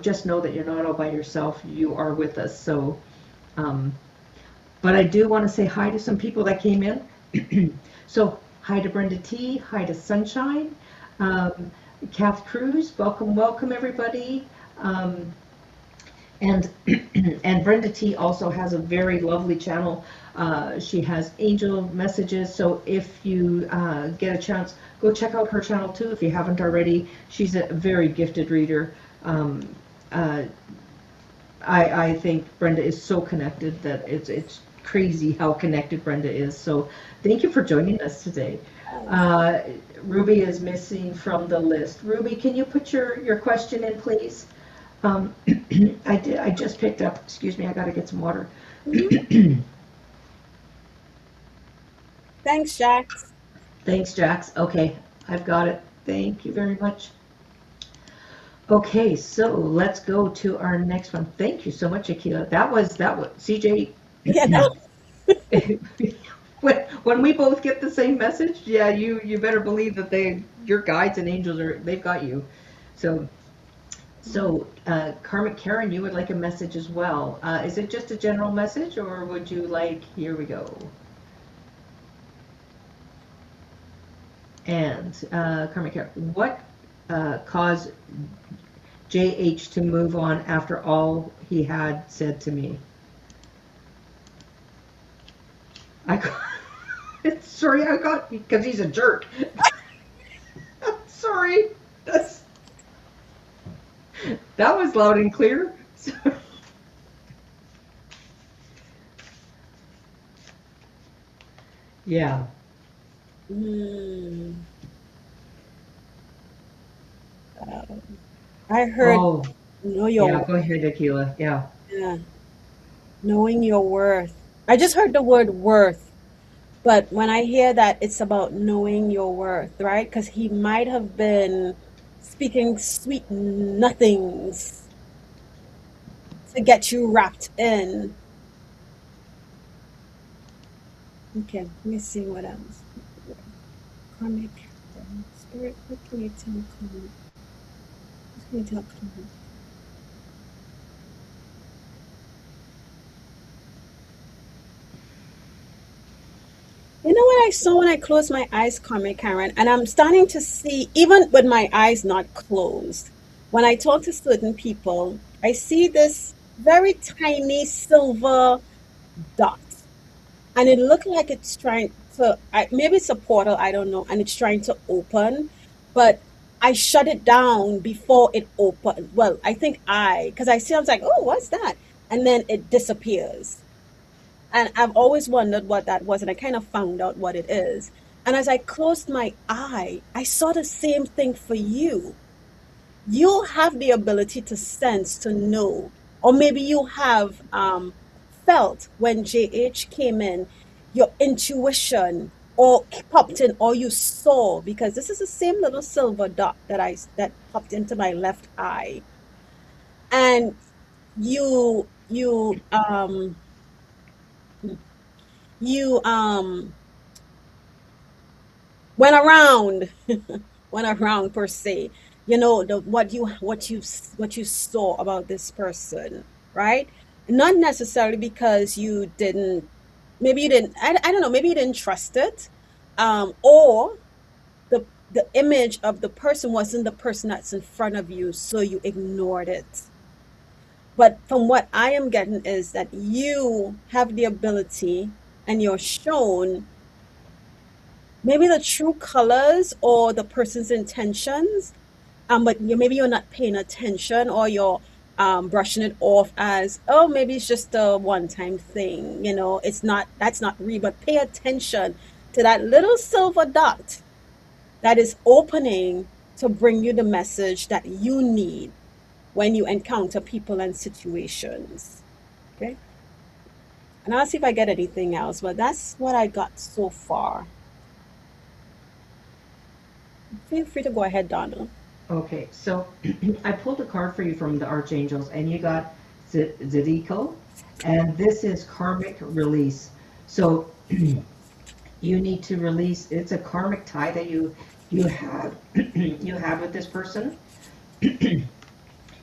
just know that you're not all by yourself. You are with us. So, um, but I do want to say hi to some people that came in. So hi to Brenda T, hi to Sunshine, um, Kath Cruz, welcome everybody. And and Brenda T also has a very lovely channel. She has angel messages. So if you get a chance, go check out her channel too if you haven't already. She's a very gifted reader. Uh, I think Brenda is so connected that it's crazy how connected Brenda is. So thank you for joining us today. Uh, Ruby is missing from the list. Ruby, can you put your question in, please? Um, I just picked up, excuse me, I gotta get some water. mhm. Thanks, Jax. Thanks, Jax. Okay, I've got it. Thank you very much. Okay, so let's go to our next one. Thank you so much, Akila. That was CJ. Yeah, that, When we both get the same message, yeah, you better believe that your guides and angels they've got you. So Karmic Karen, you would like a message as well. Is it just a general message, or would you like? Here we go. And Karmic Karen, what caused JH to move on after all he had said to me? Sorry, I got because he's a jerk. Sorry, that was loud and clear. Yeah. mm, I heard Oh, know your yeah. Go worth. ahead, Akila. Yeah. Yeah, knowing your worth. I just heard the word worth. But when I hear that, it's about knowing your worth, right? Because he might have been speaking sweet nothings to get you wrapped in. Okay, let me see what else. Karmic spirit, what can you tell karmic? What can you tell karmic? You know what I saw when I closed my eyes, karmic Karen? And I'm starting to see, even with my eyes not closed, when I talk to certain people, I see this very tiny silver dot. And it looked like it's trying to, maybe it's a portal, I don't know, and it's trying to open, but I shut it down before it opened. Well, I think because I was like, oh, what's that? And then it disappears. And I've always wondered what that was, and I kind of found out what it is. And as I closed my eye, I saw the same thing for you. you have the ability to sense, to know, or maybe you have felt when JH came in, your intuition or popped in, or you saw, because this is the same little silver dot that popped into my left eye, and you you went around went around per se, what you saw about this person, right? Not necessarily because you didn't, maybe you didn't, I don't know, maybe you didn't trust it, or the image of the person wasn't the person that's in front of you, so you ignored it. But from what I am getting is that you have the ability, and you're shown maybe the true colors or the person's intentions, but maybe you're not paying attention, or you're brushing it off as, oh, maybe it's just a one-time thing. It's not, that's not real. But pay attention to that little silver dot that is opening to bring you the message that you need when you encounter people and situations. Okay. And I'll see if I get anything else, but that's what I got so far. Feel free to go ahead, Donna. Okay, so I pulled a card for you from the Archangels, and you got Zedeko, and this is karmic release. So you need to release. It's a karmic tie that you have you had with this person,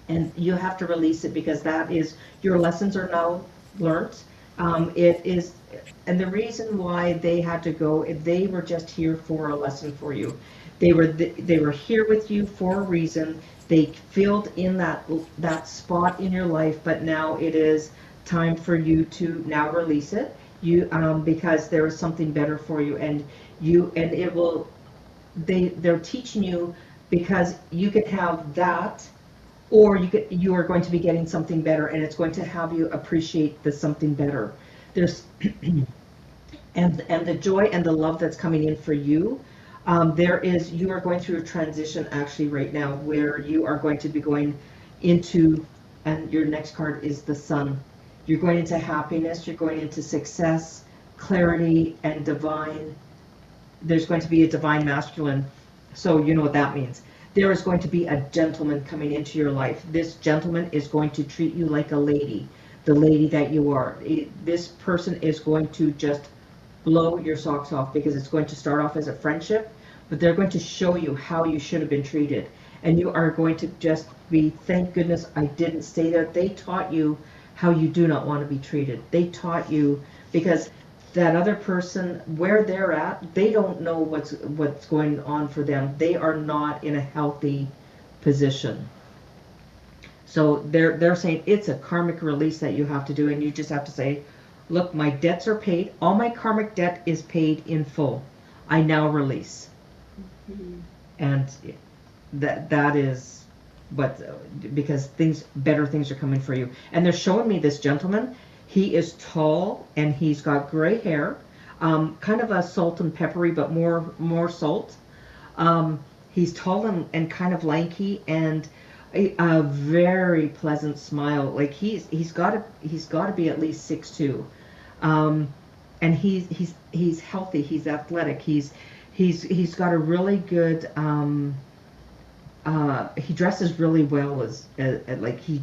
and you have to release it because that is your lessons are now learned. It is, and the reason why they had to go, they were just here for a lesson for you. They were here with you for a reason. They filled in that spot in your life, but now it is time for you to now release it. Because there is something better for you, and it will. They're teaching you because you could have that, or you are going to be getting something better, and it's going to have you appreciate the something better. There's and the joy and the love that's coming in for you. You are going through a transition actually right now, where you are going to be going into, and your next card is the Sun. You're going into happiness, you're going into success, clarity, and divine. There's going to be a divine masculine. So you know what that means. There is going to be a gentleman coming into your life. This gentleman is going to treat you like a lady, the lady that you are. This person is going to just blow your socks off, because it's going to start off as a friendship, but they're going to show you how you should have been treated. And you are going to just be, thank goodness I didn't stay there. They taught you how you do not want to be treated. They taught you, because that other person, where they're at, they don't know what's going on for them. They are not in a healthy position. So they're saying it's a karmic release that you have to do, and you just have to say, look, my debts are paid. All my karmic debt is paid in full. I now release. Mm-hmm. And that is, but because better things are coming for you. And they're showing me this gentleman. He is tall, and he's got gray hair, kind of a salt and peppery, but more salt. He's tall and kind of lanky, and a very pleasant smile. Like he's got to be at least 6'2", and he's healthy. He's athletic. He's got a really good. He dresses really well as like he's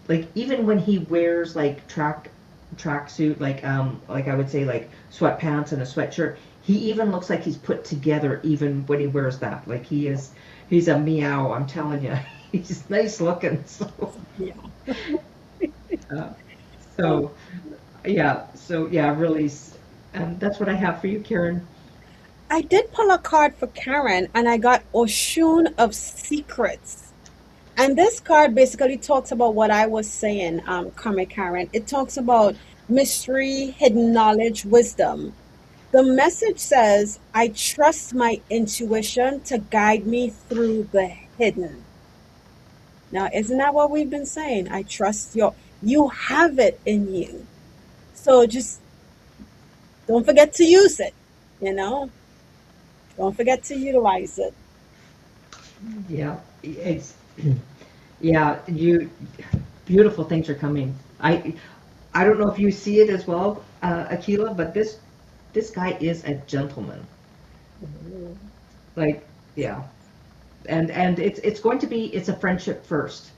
like, even when he wears like tracksuit, like I would say, like sweatpants and a sweatshirt, he even looks like he's put together even when he wears that. Like he's a meow, I'm telling you. He's nice looking. So Yeah. uh, so yeah, really. That's what I have for you, Karen. I did pull a card for Karen, and I got Oshun of Secrets. And this card basically talks about what I was saying, Karma Karen. It talks about mystery, hidden knowledge, wisdom. The message says, I trust my intuition to guide me through the hidden. Now, isn't that what we've been saying? I trust you have it in you. So just don't forget to use it, you know? Don't forget to utilize it. Yeah, it's yeah, you beautiful things are coming. I don't know if you see it as well, Akila, but this guy is a gentleman. Mhm. Like, yeah, and it's going to be it's a friendship first,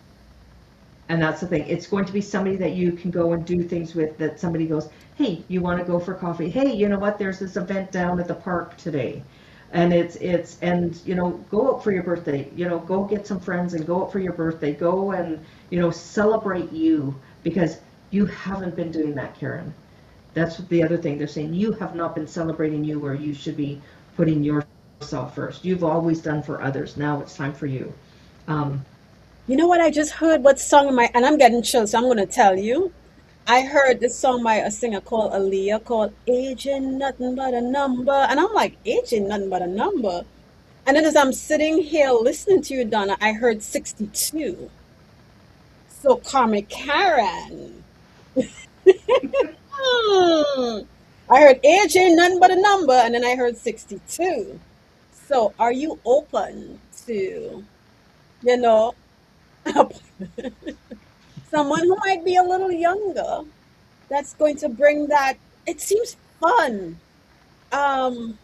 and that's the thing. It's going to be somebody that you can go and do things with. That somebody goes, hey, you want to go for coffee? Hey, you know what? There's this event down at the park today, and it's and go out for your birthday. Go get some friends and go out for your birthday. Go and celebrate you because you haven't been doing that, Karen. That's the other thing they're saying. You have not been celebrating you where you should be putting yourself first. You've always done for others. Now it's time for you. Um, You know what I just heard? What song my and I'm getting chills, so I'm gonna tell you. I heard this song by a singer called Aaliyah called Age Ain't Nothing But a Number. And I'm like, age ain't nothing but a number. And then as I'm sitting here listening to you, Donna, I heard 62. So Karmic Karen. Hmm. I heard age ain't nothing but a number, and then I heard 62. So are you open to, you know, someone who might be a little younger that's going to bring that? It seems fun. Um,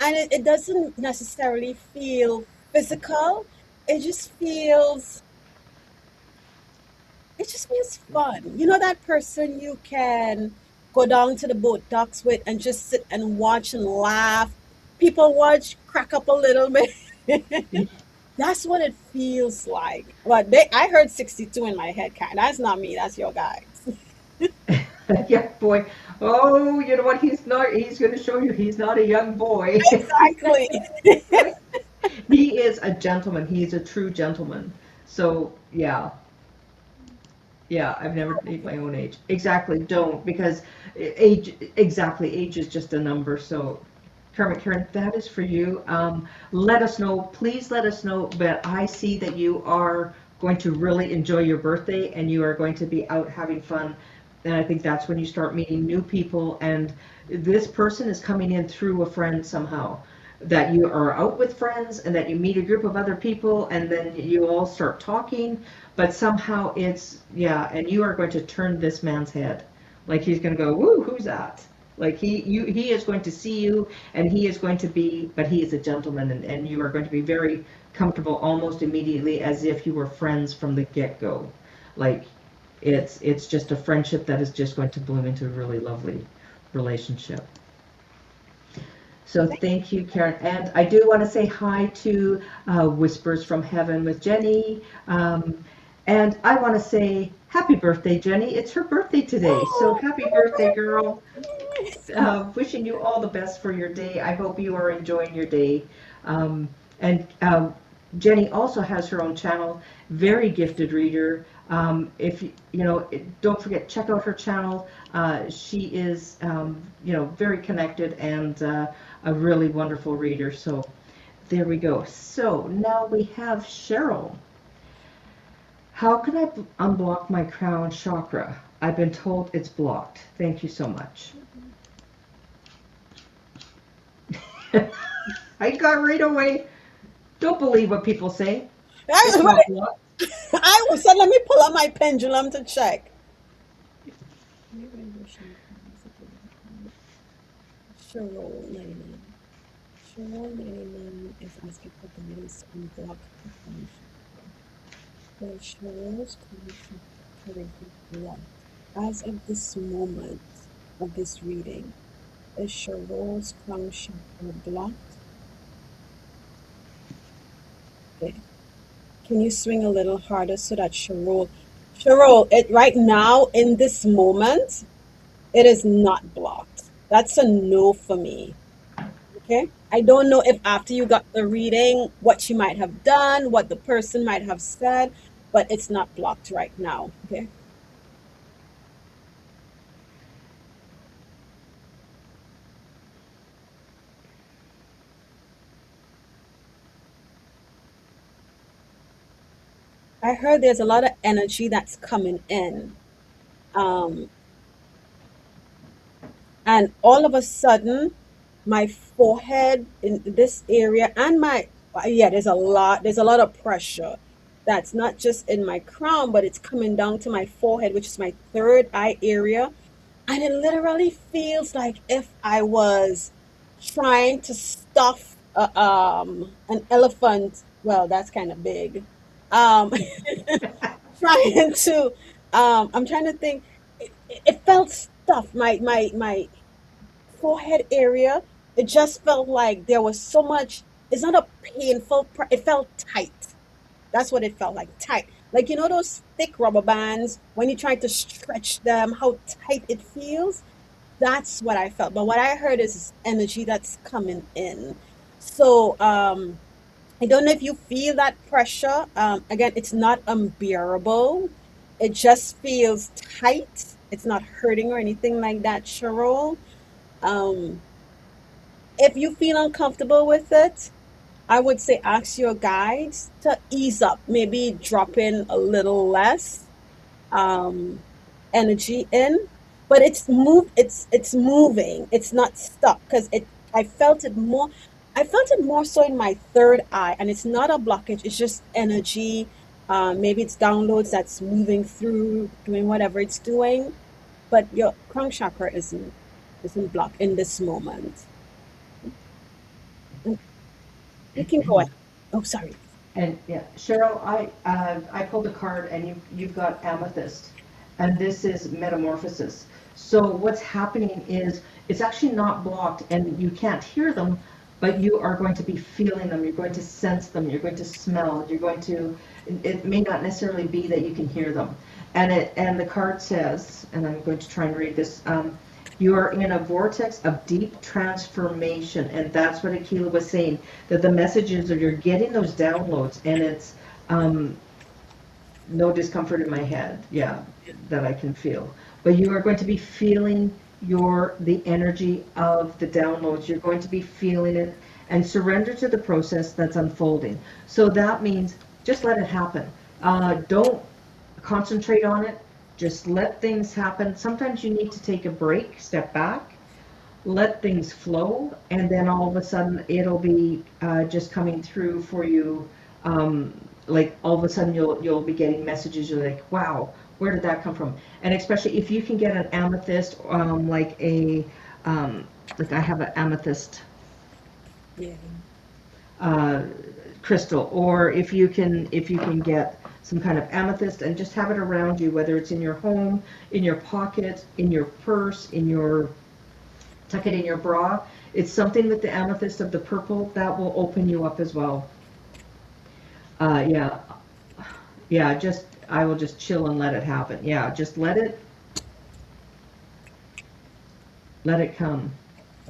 and it doesn't necessarily feel physical. It just feels it just feels fun. You know that person you can go down to the boat docks with and just sit and watch and laugh. People watch, crack up a little bit. That's what it feels like. But I heard 62 in my head, Karen. That's not me. That's your guys. yeah, boy. Oh, you know what? He's not. He's going to show you he's not a young boy. Exactly. He is a gentleman. He's a true gentleman. So yeah, yeah. I've never made my own age. Exactly. Don't because age. Exactly. Age is just a number. So Kermit, Karen, that is for you. Let us know. Please let us know. But I see that you are going to really enjoy your birthday and you are going to be out having fun. And I think that's when you start meeting new people. And this person is coming in through a friend somehow. That you are out with friends and that you meet a group of other people and then you all start talking. But somehow yeah, and you are going to turn this man's head. Like he's going to go, woo, who's that? Like he is going to see you and he is going to be, but he is a gentleman and you are going to be very comfortable almost immediately as if you were friends from the get-go. Like it's just a friendship that is just going to bloom into a really lovely relationship. So thank you, Karen. And I do want to say hi to Whispers from Heaven with Jenny. And I want to say happy birthday, Jenny. It's her birthday today. So happy birthday, girl. Wishing you all the best for your day. I hope you are enjoying your day. Um, and Jenny also has her own channel, very gifted reader. If don't forget, check out her channel. She is, very connected and a really wonderful reader. So there we go. So now we have Cheryl. How can I unblock my crown chakra? I've been told it's blocked. Thank you so much. I got right away. Don't believe what people say. It's not blocked. I was said, let me pull up my pendulum to check. Cheryl 99. Cheryl 99 is asking for guidance to unblock her phone chakra. The Cheryl's phone chakra currently blocked. As of this moment of this reading, is Cheryl's crown chakra blocked? Okay. Can you swing a little harder so that Cheryl, it right now in this moment, it is not blocked. That's a no for me. Okay. I don't know if after you got the reading, what she might have done, what the person might have said, but it's not blocked right now. Okay. I heard there's a lot of energy that's coming in. Um, and all of a sudden, my forehead in this area and Yeah, there's a lot of pressure that's not just in my crown, but it's coming down to my forehead, which is my third eye area. And it literally feels like if I was trying to stuff an elephant. Well, that's kind of big. Um, trying to I'm trying to think. It felt stuffed. My forehead area. It just felt like there was so much. It's not a painful. It felt tight. That's what it felt like, tight. Like you know those thick rubber bands when you try to stretch them, how tight it feels. That's what I felt. But what I heard is energy that's coming in. So I don't know if you feel that pressure. Again, it's not unbearable. It just feels tight. It's not hurting or anything like that, Cheryl. Um, if you feel uncomfortable with it, I would say ask your guides to ease up, maybe drop in a little less um, energy in, but it's moving. It's not stuck because it. I felt it more. I felt it more so in my third eye, and it's not a blockage. It's just energy. Maybe it's downloads that's moving through, doing whatever it's doing. But your crown chakra isn't blocked in this moment. And you can go ahead. Oh, sorry. And yeah, Cheryl, I pulled a card, and you've got amethyst, and this is metamorphosis. So what's happening is it's actually not blocked, and you can't hear them, but you are going to be feeling them. You're going to sense them. You're going to smell. You're going to. It may not necessarily be that you can hear them, and the card says, and I'm going to try and read this. You are in a vortex of deep transformation, and that's what Akela was saying, that the messages are you're getting those downloads, and it's no discomfort in my head, yeah, that I can feel. But you are going to be feeling the energy of the downloads. You're going to be feeling it and surrender to the process that's unfolding. So that means just let it happen. Don't concentrate on it. Just let things happen. Sometimes you need to take a break, step back, let things flow, and then all of a sudden it'll be just coming through for you. Like all of a sudden you'll be getting messages. You're like, wow, where did that come from? And especially if you can get an amethyst, like I have an amethyst Yeah. uh, crystal, or if you can get some kind of amethyst and just have it around you, whether it's in your home, in your pocket, in your purse, tuck it in your bra. It's something with the amethyst of the purple that will open you up as well. Yeah, yeah, just I will just chill and let it happen. Yeah, just let it come.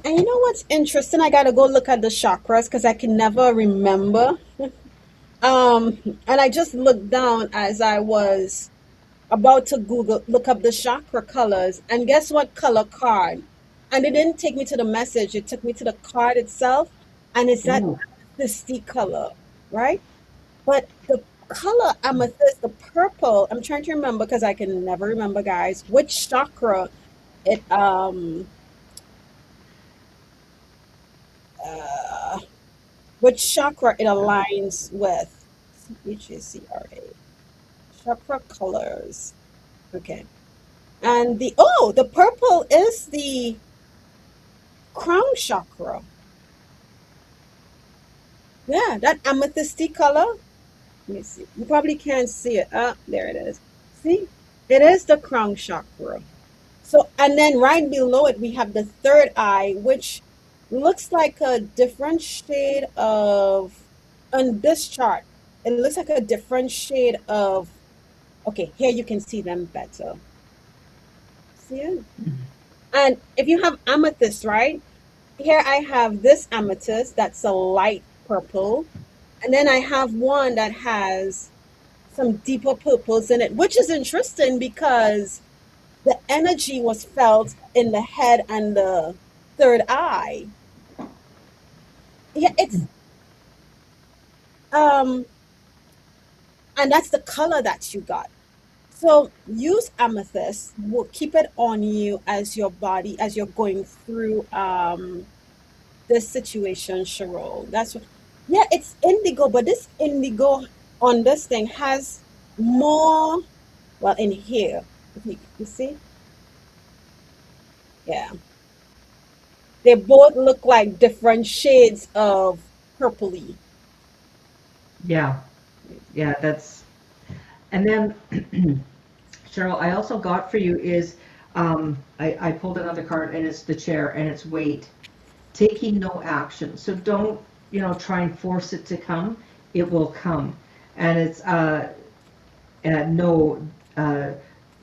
And you know what's interesting? I gotta go look at the chakras because I can never remember. And I just looked down as I was about to look up the chakra colors, and guess what color card? And it didn't take me to the message, it took me to the card itself, and it's that Ooh. amethysty color, right? But the color amethyst, the purple, I'm trying to remember because I can never remember, guys, which chakra it uh which chakra it aligns with. CHACRA. Chakra colors. Okay. And the purple is the crown chakra. Yeah, that amethysty color. Let me see. You probably can't see it. Ah, there it is. See? It is the crown chakra. So, and then right below it, we have the third eye, which looks like a different shade of, on this chart, it looks like a different shade of, okay, here you can see them better. See it? And if you have amethyst, right? Here I have this amethyst that's a light purple. And then I have one that has some deeper purples in it, which is interesting because the energy was felt in the head and the third eye. Yeah, it's um and that's the color that you got. So use amethyst. Will keep it on you as your body as you're going through this situation, Cheryl. That's what Yeah, it's indigo, but this indigo on this thing has more, well, in here. If you see? Yeah. They both look like different shades of purpley. Yeah, yeah, that's, and then Cheryl, I also got for you is, I pulled another card and it's the chair and it's weight, taking no action. So don't, try and force it to come. It will come. And it's, no, uh,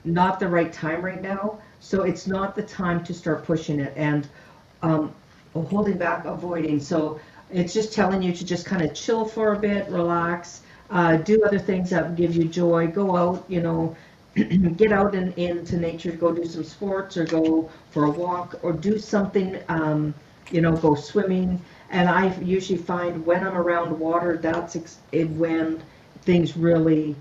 not the right time right now. So it's not the time to start pushing it and, um, holding back, avoiding. So it's just telling you to just kind of chill for a bit, relax, do other things that give you joy. Go out, get out into nature, go do some sports or go for a walk or do something, go swimming. And I usually find when I'm around water, when things really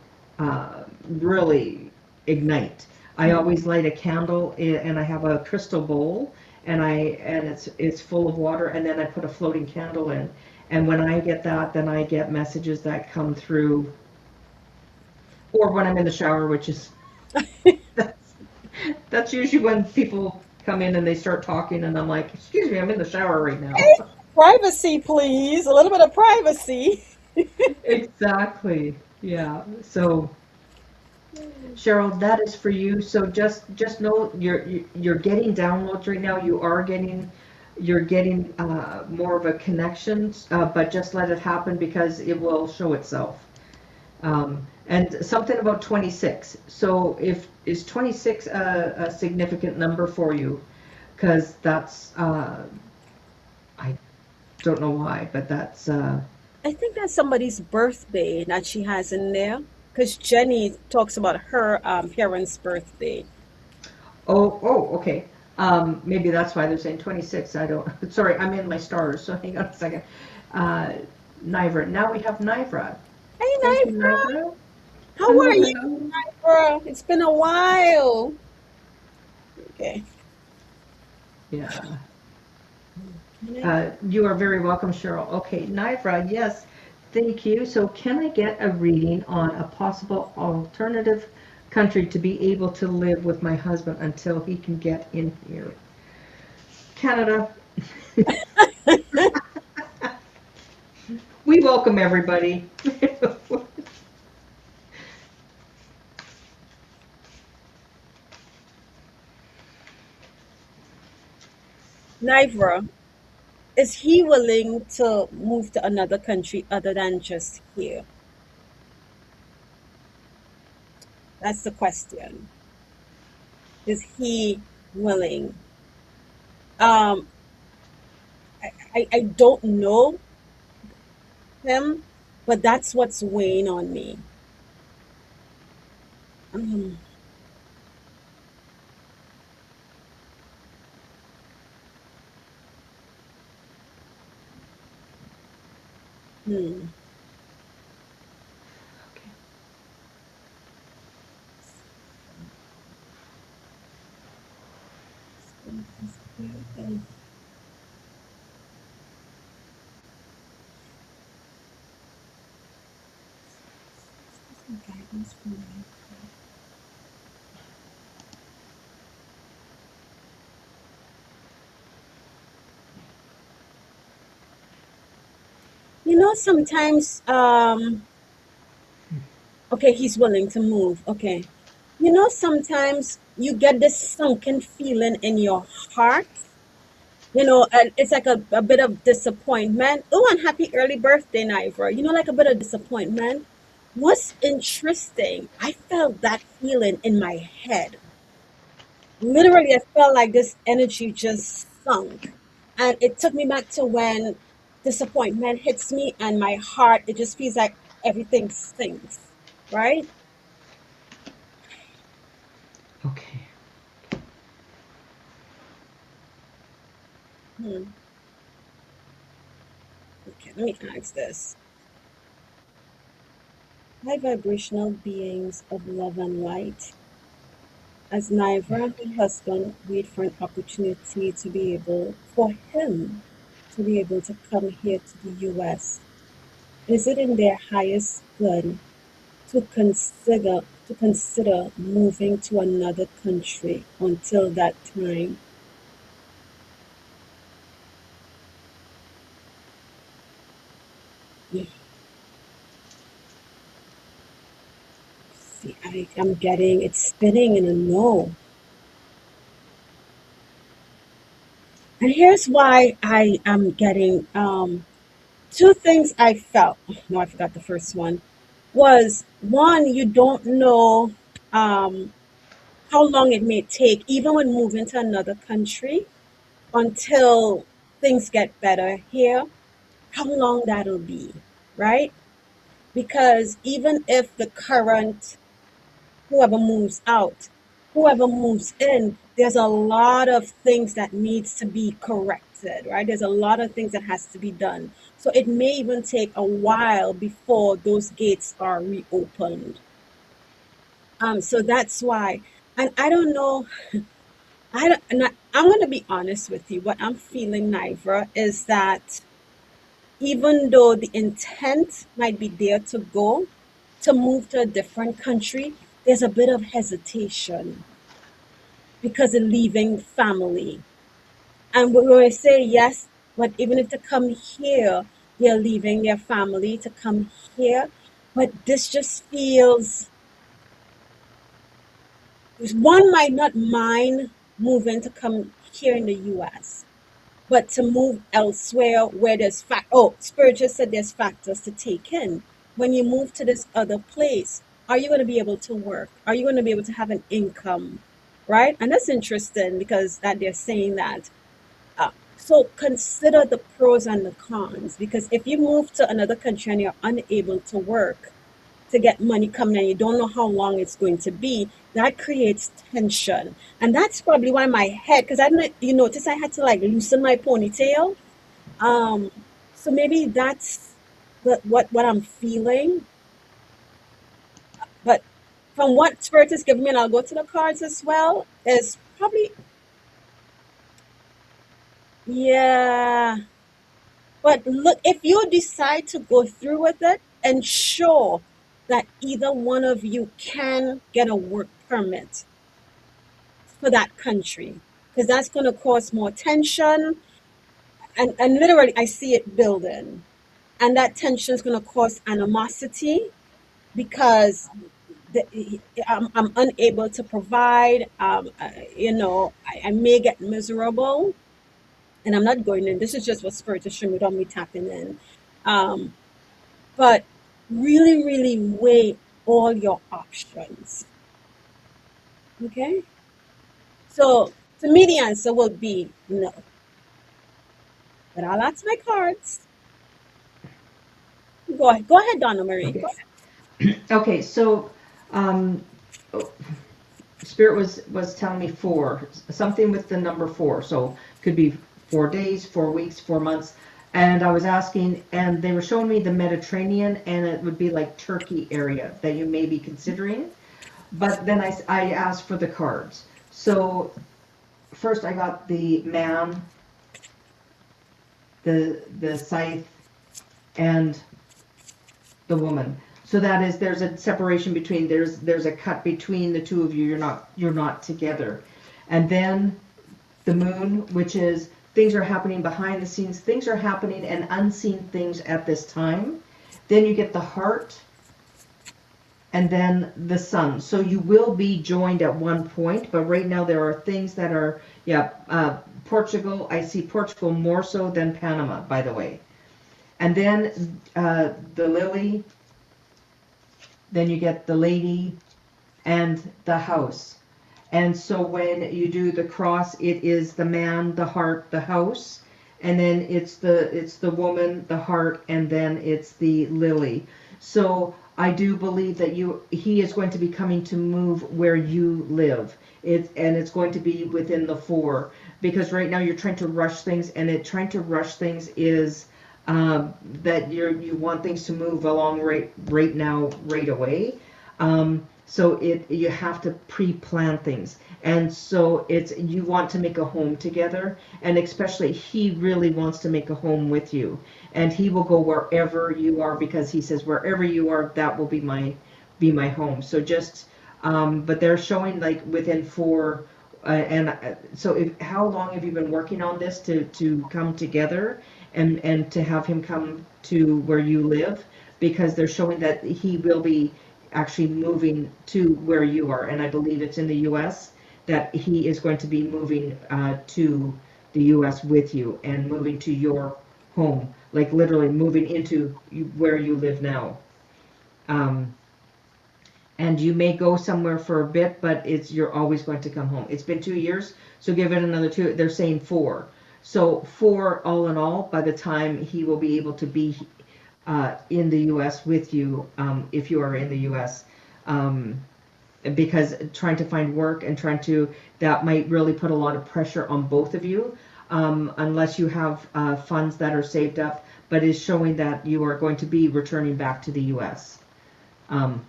ignite. I always light a candle and I have a crystal bowl and it's full of water and then I put a floating candle in. And when I get that, then I get messages that come through, or when I'm in the shower, which is that's, that's usually when people come in and they start talking and I'm like, excuse me, I'm in the shower right now. Privacy, please. A little bit of privacy. Exactly. Yeah. So Cheryl, that is for you. So just know you're getting downloads right now. You're getting more of a connection, but just let it happen because it will show itself. And something about 26. So if is 26 a significant number for you? Because that's I don't know why, but that's I think that's somebody's birthday that she has in there. Because Jenny talks about her parents' birthday. okay. Maybe that's why they're saying 26. I don't. Sorry, I'm in my stars. So hang on a second. Uh, Nivra. Now we have Nivra. Hey, Thank you, Nigel. Nivra. How Hello, are you, hello. girl? It's been a while. Okay. Yeah. Can I? You are very welcome, Cheryl. Okay, Nivra, yes, thank you. So, can I get a reading on a possible alternative country to be able to live with my husband until he can get in here? Canada. We welcome everybody. Nivra, is he willing to move to another country other than just here? That's the question. Is he willing? Um, I don't know him, but that's what's weighing on me. Um, hmm. Guidance from my. Sometimes, okay, he's willing to move. Okay. Sometimes you get this sunken feeling in your heart, and it's like a bit of disappointment. Oh, and happy early birthday, Nivra. Like a bit of disappointment. What's interesting, I felt that feeling in my head. Literally, I felt like this energy just sunk. And it took me back to when disappointment hits me and my heart, it just feels like everything sinks, right? Okay. Hmm. Okay, let me ask this. High vibrational beings of love and light, as Naivra and her husband wait for an opportunity for him to be able to come here to the US. is it in their highest good to consider moving to another country until that time? Yeah, see, I'm getting it's spinning in a no. And here's why I am getting two things I felt. No, I forgot the first one. Was one, you don't know um, how long it may take, even when moving to another country, until things get better here, how long that'll be, right? Because even if the current whoever moves out, whoever moves in, there's a lot of things that needs to be corrected, right? There's a lot of things that has to be done. So it may even take a while before those gates are reopened. So that's why. And I don't know, I don't, and I'm going to be honest with you. What I'm feeling, Nivra, is that even though the intent might be there to go, to move to a different country, there's a bit of hesitation because of leaving family. And when I say yes, but even if to come here, they're leaving their family to come here. But this just feels, one might not mind moving to come here in the US, but to move elsewhere where there's Spirit just said there's factors to take in. When you move to this other place, are you going to be able to work? Are you going to be able to have an income? Right? And that's interesting because that they're saying that. So consider the pros and the cons, because if you move to another country and you're unable to work to get money coming and you don't know how long it's going to be, that creates tension. And that's probably why my head, because I didn't, you notice I had to like loosen my ponytail. Um, so maybe that's what I'm feeling. But from what Spirit is giving me, and I'll go to the cards as well, is probably, yeah. But look, if you decide to go through with it, ensure that either one of you can get a work permit for that country, because that's going to cause more tension. And literally, I see it building. And that tension is going to cause animosity because I'm unable to provide. I may get miserable, and I'm not going in. This is just what Spirit is showing without me tapping in. Um, but really, really weigh all your options. Okay? So to me, the answer will be no. But I'll ask my cards. Go ahead, Donna Marie. Okay. Okay. So, um, Spirit was telling me four, something with the number four. So could be 4 days, 4 weeks, 4 months. And I was asking, and they were showing me the Mediterranean, and it would be like Turkey area that you may be considering. But then I asked for the cards. So first I got the man, the scythe, and the woman. So that is, there's a separation between, there's a cut between the two of you. You're not together. And then the moon, which is things are happening behind the scenes, things are happening and unseen things at this time. Then you get the heart, and then the sun. So you will be joined at one point, but right now there are things that are, yeah, Portugal. I see Portugal more so than Panama, by the way. And then the lily, then you get the lady and the house. And so when you do the cross, it is the man, the heart, the house, and then it's the woman, the heart, and then it's the lily. So I do believe that he is going to be coming to move where you live. It's going to be within the four, because right now you're trying to rush things, and trying to rush things is that you want things to move along right now, right away. So you have to pre-plan things. And so you want to make a home together, and especially he really wants to make a home with you. And he will go wherever you are, because he says wherever you are, that will be my home. So just but they're showing like within 4 and so how long have you been working on this to come together and to have him come to where you live? Because they're showing that he will be actually moving to where you are, and I believe it's in the U.S. that he is going to be moving to the U.S. with you and moving to your home, like literally moving into where you live now. Um, and you may go somewhere for a bit, but you're always going to come home. It's been 2 years, so give it another 2. They're saying 4. So 4 all in all by the time he will be able to be in the U.S. with you, if you are in the U.S. Because trying to find work and that might really put a lot of pressure on both of you, unless you have funds that are saved up, but is showing that you are going to be returning back to the U.S.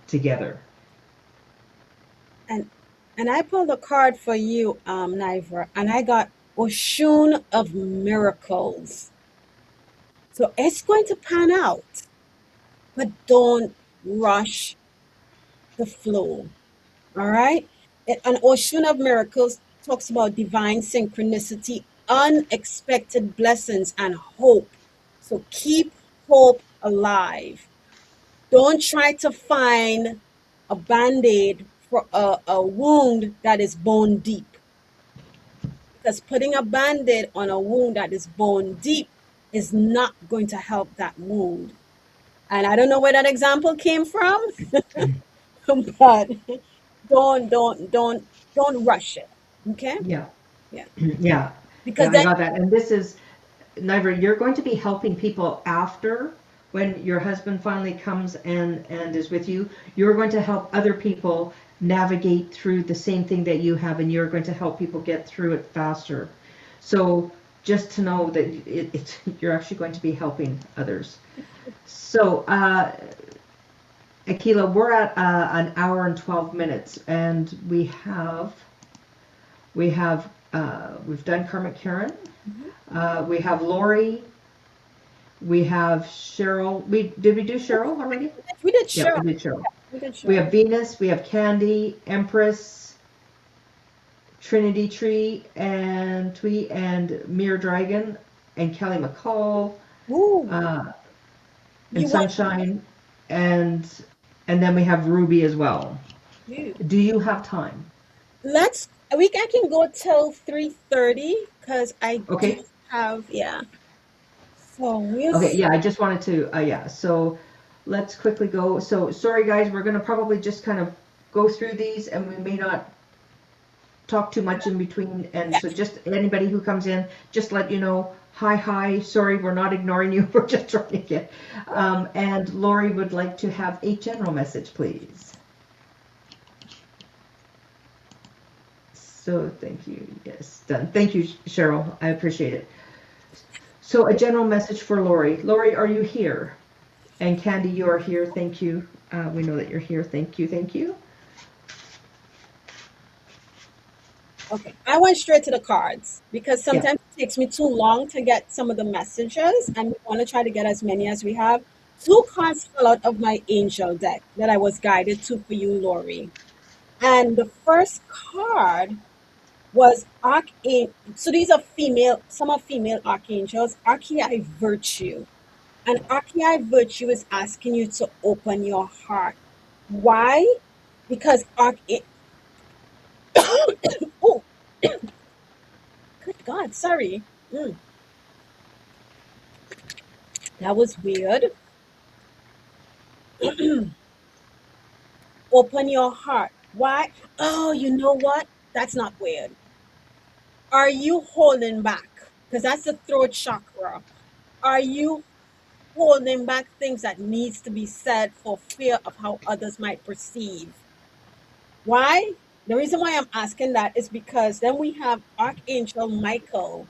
Together. And I pulled a card for you, Niver, and I got Oshun of Miracles. So it's going to pan out, but don't rush the flow. All right. An Ocean of Miracles talks about divine synchronicity, unexpected blessings, and hope. So keep hope alive. Don't try to find a band aid for a wound that is bone deep, because putting a band aid on a wound that is bone deep is not going to help that wound. And I don't know where that example came from, but don't rush it. Okay? Yeah. Yeah. Yeah. Because Yeah, I then, got that. And this is, Niver, you're going to be helping people after, when your husband finally comes and is with you. You're going to help other people navigate through the same thing that you have, and you're going to help people get through it faster. So just to know that you're actually going to be helping others. So, Akela, we're at an hour and 12 minutes, and we've done Karmic Karen. mhm. We have Lori. We have Cheryl. Did we do Cheryl already? We did Yeah, show. we did Cheryl. We did We show. have Venus. We have Candy, Empress, Trinity Tree, and Twee, and Mirror Dragon, and Kelly McCall, Ooh, uh, and you want Sunshine, and and then we have Ruby as well. you. Do you have time? I can go till 3:30 because I do Okay. have, yeah. So we'll Okay, see. yeah, I just wanted to, yeah, so let's quickly go. So, sorry guys, we're gonna probably just kind of go through these, and we may not talk too much in between, and Yeah. so just anybody who comes in, just let you know, hi, sorry, we're not ignoring you, we're just trying to get, and Lori would like to have a general message, please. So, thank you, yes, done. Thank you, Cheryl, I appreciate it. So, a general message for Lori. Lori, are you here? And Candy, you are here. Thank you. We know that you're here. Thank you. Thank you. Okay. I went straight to the cards because Yeah. sometimes it takes me too long to get some of the messages, and we want to try to get as many as we have. Two cards fell out of my angel deck that I was guided to for you, Lori. And the first card was Archangel. So these are female, some are female archangels, Archei Virtue. And Archei Virtue is asking you to open your heart. Why? Because oh, good God, sorry. Mm, that was weird. Open your heart. Why? Oh, you know what? That's not weird. Are you holding back? Because that's the throat chakra. Are you holding back things that needs to be said for fear of how others might perceive? Why? The reason why I'm asking that is because then we have Archangel Michael,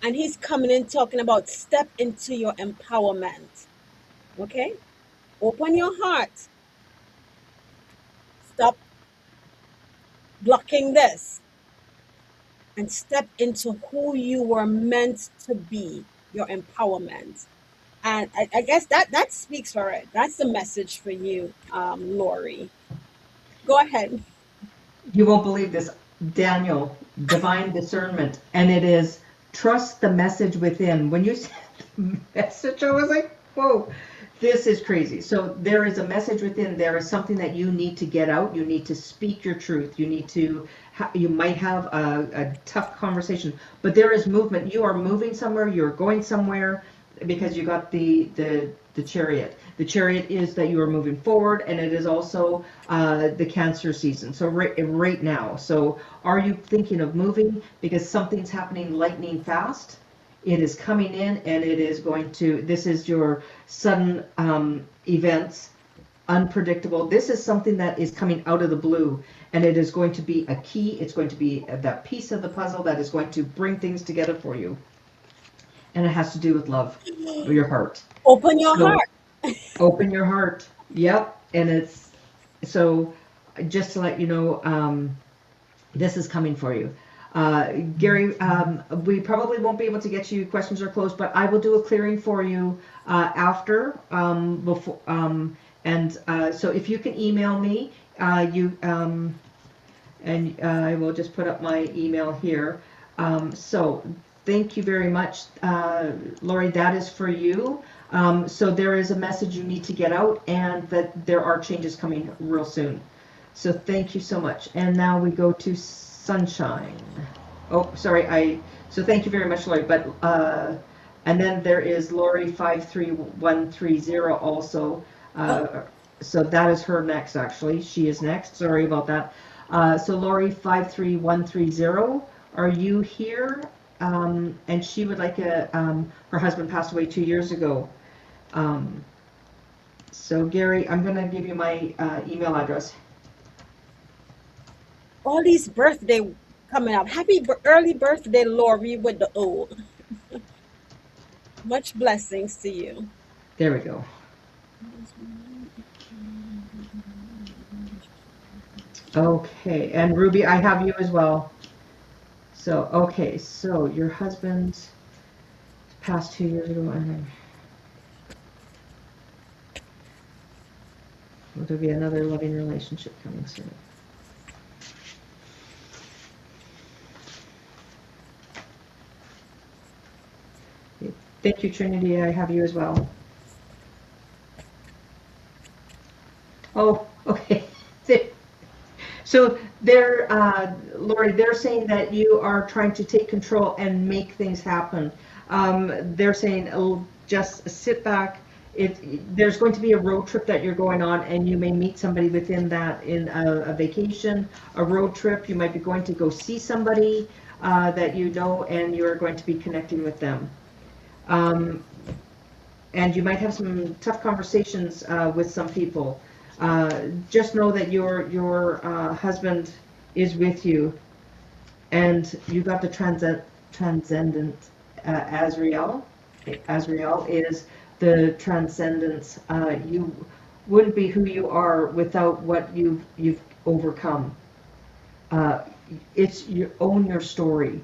and he's coming in talking about step into your empowerment. Okay? Open your heart. stop blocking this and step into who you were meant to be, your empowerment. And I guess that speaks for it. That's the message for you, Lori. Go ahead. You won't believe this, Daniel, divine discernment, and it is trust the message within. When you said the message, I was like, whoa, this is crazy. So there is a message within. There is something that you need to get out. You need to speak your truth. You need to, you might have a tough conversation, but there is movement. You are moving somewhere. You're going somewhere because you got the chariot. The chariot is that you are moving forward, and it is also the Cancer season. So right now. So are you thinking of moving? Because something's happening lightning fast. It is coming in, and it is going to. This is your sudden events, unpredictable. This is something that is coming out of the blue, and it is going to be a key. It's going to be that piece of the puzzle that is going to bring things together for you. And it has to do with love, your heart. Open your So heart. open your heart. Yep. And it's so just to let you know, this is coming for you. Gary, we probably won't be able to get you questions or close, but I will do a clearing for you after. Before, so if you can email me, and I will just put up my email here. So thank you very much, Lori. That is for you. So there is a message you need to get out, and that there are changes coming real soon. So thank you so much. And now we go to Sunshine. Oh, sorry. So thank you very much, Lori. But and then there is Lori 53130 also. So that is her next. Actually, she is next. Sorry about that. So Lori 53130. Are you here? And she would like her husband passed away 2 years ago. So Gary, I'm going to give you my email address. All these birthday coming up. Early birthday, Lori, with the O. Much blessings to you. There we go. Okay, and Ruby, I have you as well. So, okay, so your husband passed 2 years ago, and then will there be another loving relationship coming soon? Thank you, Trinity. I have you as well. Oh, okay. So they're, Lori, they're saying that you are trying to take control and make things happen. They're saying, oh, just sit back. There's going to be a road trip that you're going on, and you may meet somebody within that in a vacation, a road trip. You might be going to go see somebody that you know, and you're going to be connecting with them. And you might have some tough conversations with some people. Just know that your husband is with you, and you got the transcendent Azrael. Azrael is the transcendence. You wouldn't be who you are without what you've overcome. It's you own your story.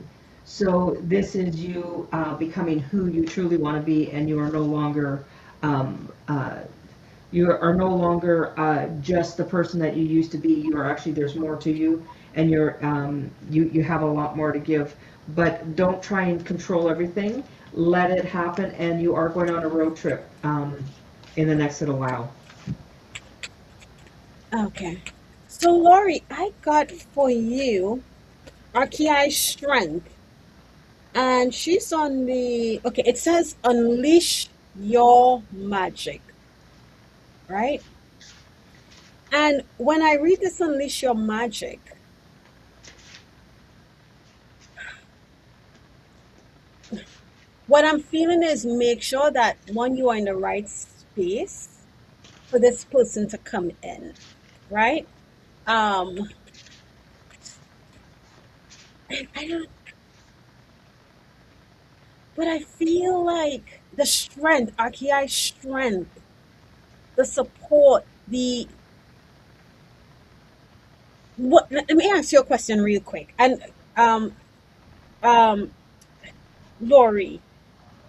So this is you becoming who you truly want to be, and you are no longer just the person that you used to be. You are actually, there's more to you, and you have a lot more to give. But don't try and control everything. Let it happen, and you are going on a road trip in the next little while. Okay. So, Lori, I got for you Archei Strength. And she's on the, okay, it says unleash your magic, right? And when I read this unleash your magic, what I'm feeling is make sure that one, you are in the right space for this person to come in, right? Um, I don't, but I feel like the strength, Archei strength, the support, the What? Let me ask you a question real quick. And um, um, Lori,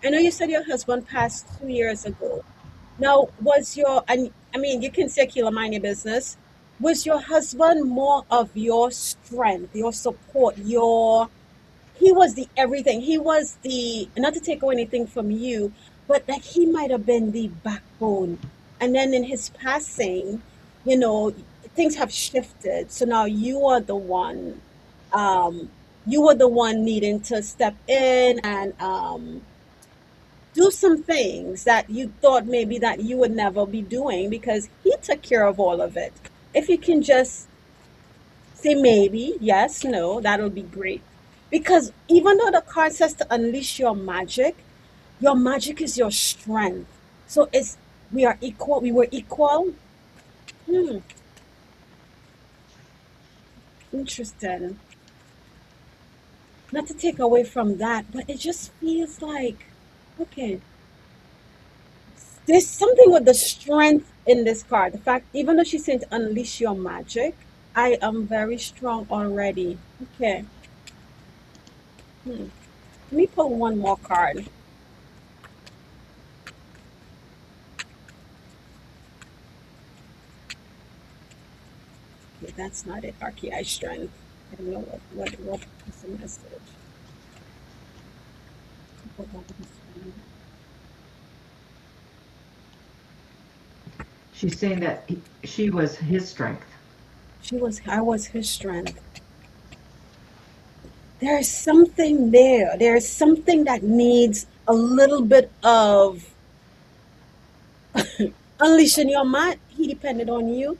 I know you said your husband passed 2 years ago. Now, was your, and I mean, you can say Kilo mind your business. Was your husband more of your strength, your support, he was the everything. He was the, not to take away anything from you, but like he might have been the backbone. And then in his passing, you know, things have shifted. So now um, you were the one needing to step in and do some things that you thought maybe that you would never be doing because he took care of all of it. If you can just say maybe, yes, no, that'll be great. Because even though the card says to unleash your magic is your strength. So it's we are equal, we were equal. Hmm, interesting. Not to take away from that, but it just feels like okay, there's something with the strength in this card. The fact, even though she's saying to unleash your magic, I am very strong already. Okay. Hmm. Let me pull one more card. Okay, that's not it. Archei strength. I don't know what is the message. She's saying that she was his strength. I was his strength. There's something there. There's something that needs a little bit of unleashing your mind. He depended on you.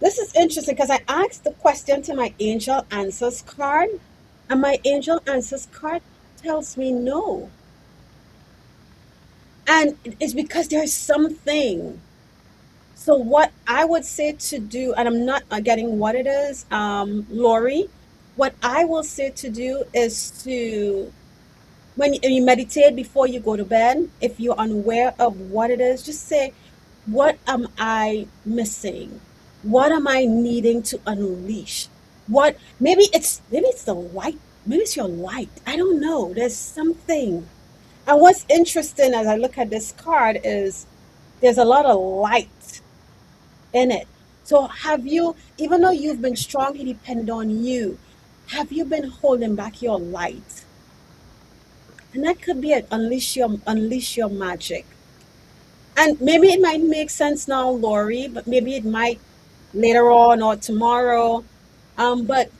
This is interesting because I asked the question to my angel answers card, and my angel answers card tells me no. And it's because there's something. So what I would say to do, and I'm not getting what it is, Lori, what I will say to do is to when you meditate before you go to bed, if you're unaware of what it is, just say, what am I missing? What am I needing to unleash? What maybe it's the light, maybe it's your light. I don't know. There's something. And what's interesting as I look at this card is there's a lot of light in it. So have you, even though you've been strong, he depended on you, have you been holding back your light? And that could be it. Unleash your magic. And maybe it might make sense now, Lori, but maybe it might later on or tomorrow. But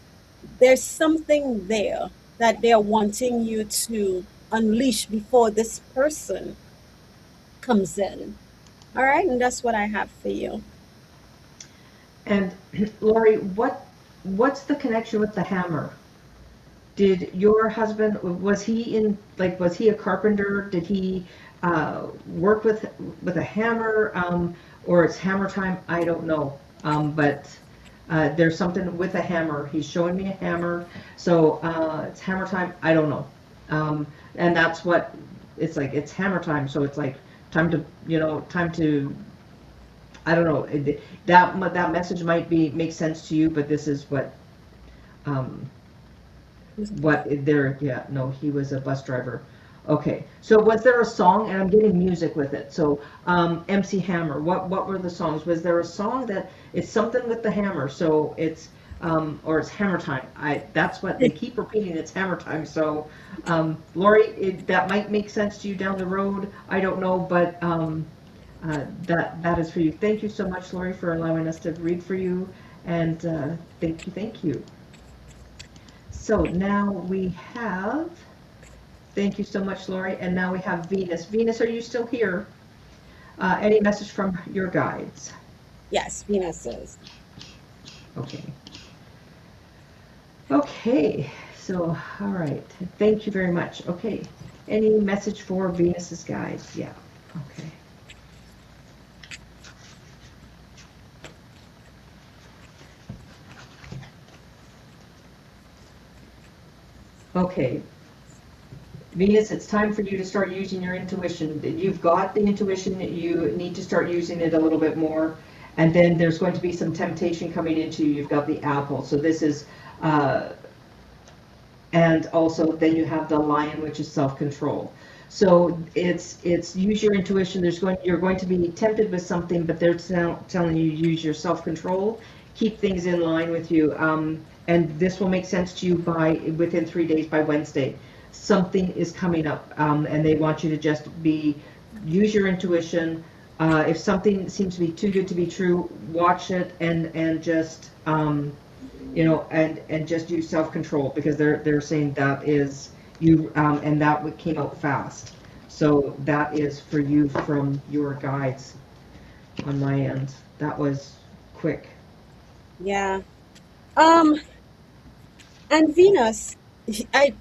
there's something there that they're wanting you to unleash before this person comes in. All right, and that's what I have for you. And Lori, what's the connection with the hammer? Did your husband, was he in, like, was he a carpenter? Did he work with a hammer? Or it's hammer time? I don't know. But there's something with a hammer. He's showing me a hammer. So it's hammer time. I don't know. And that's what it's like. It's hammer time. So it's like time to, time to, I don't know. That message might make sense to you, but this is um, what there, yeah, no, he was a bus driver. Okay, so was there a song, and I'm getting music with it, so MC Hammer, what were the songs? Was there a song that it's something with the hammer, so it's or it's hammer time? That's what they keep repeating, it's hammer time. So Lori, that might make sense to you down the road, I don't know, but that is for you. Thank you so much, Lori, for allowing us to read for you, and thank you. So now we have, thank you so much, Lori, and now we have Venus. Venus, are you still here? Any message from your guides? Yes, Venus says. Okay. Okay, so, all right. Thank you very much. Okay. Any message for Venus's guides? Yeah. Okay. Okay, Venus, it's time for you to start using your intuition. You've got the intuition, you need to start using it a little bit more. And then there's going to be some temptation coming into you. You've got the apple. So this is, and also then you have the lion, which is self-control. So it's use your intuition. You're going to be tempted with something, but they're telling you use your self-control, keep things in line with you. And this will make sense to you by within 3 days, by Wednesday. Something is coming up, and they want you to just use your intuition. If something seems to be too good to be true, watch it and just and just use self-control, because they're saying that is you, and that came out fast. So that is for you from your guides on my end. That was quick. Yeah. Um, and Venus, I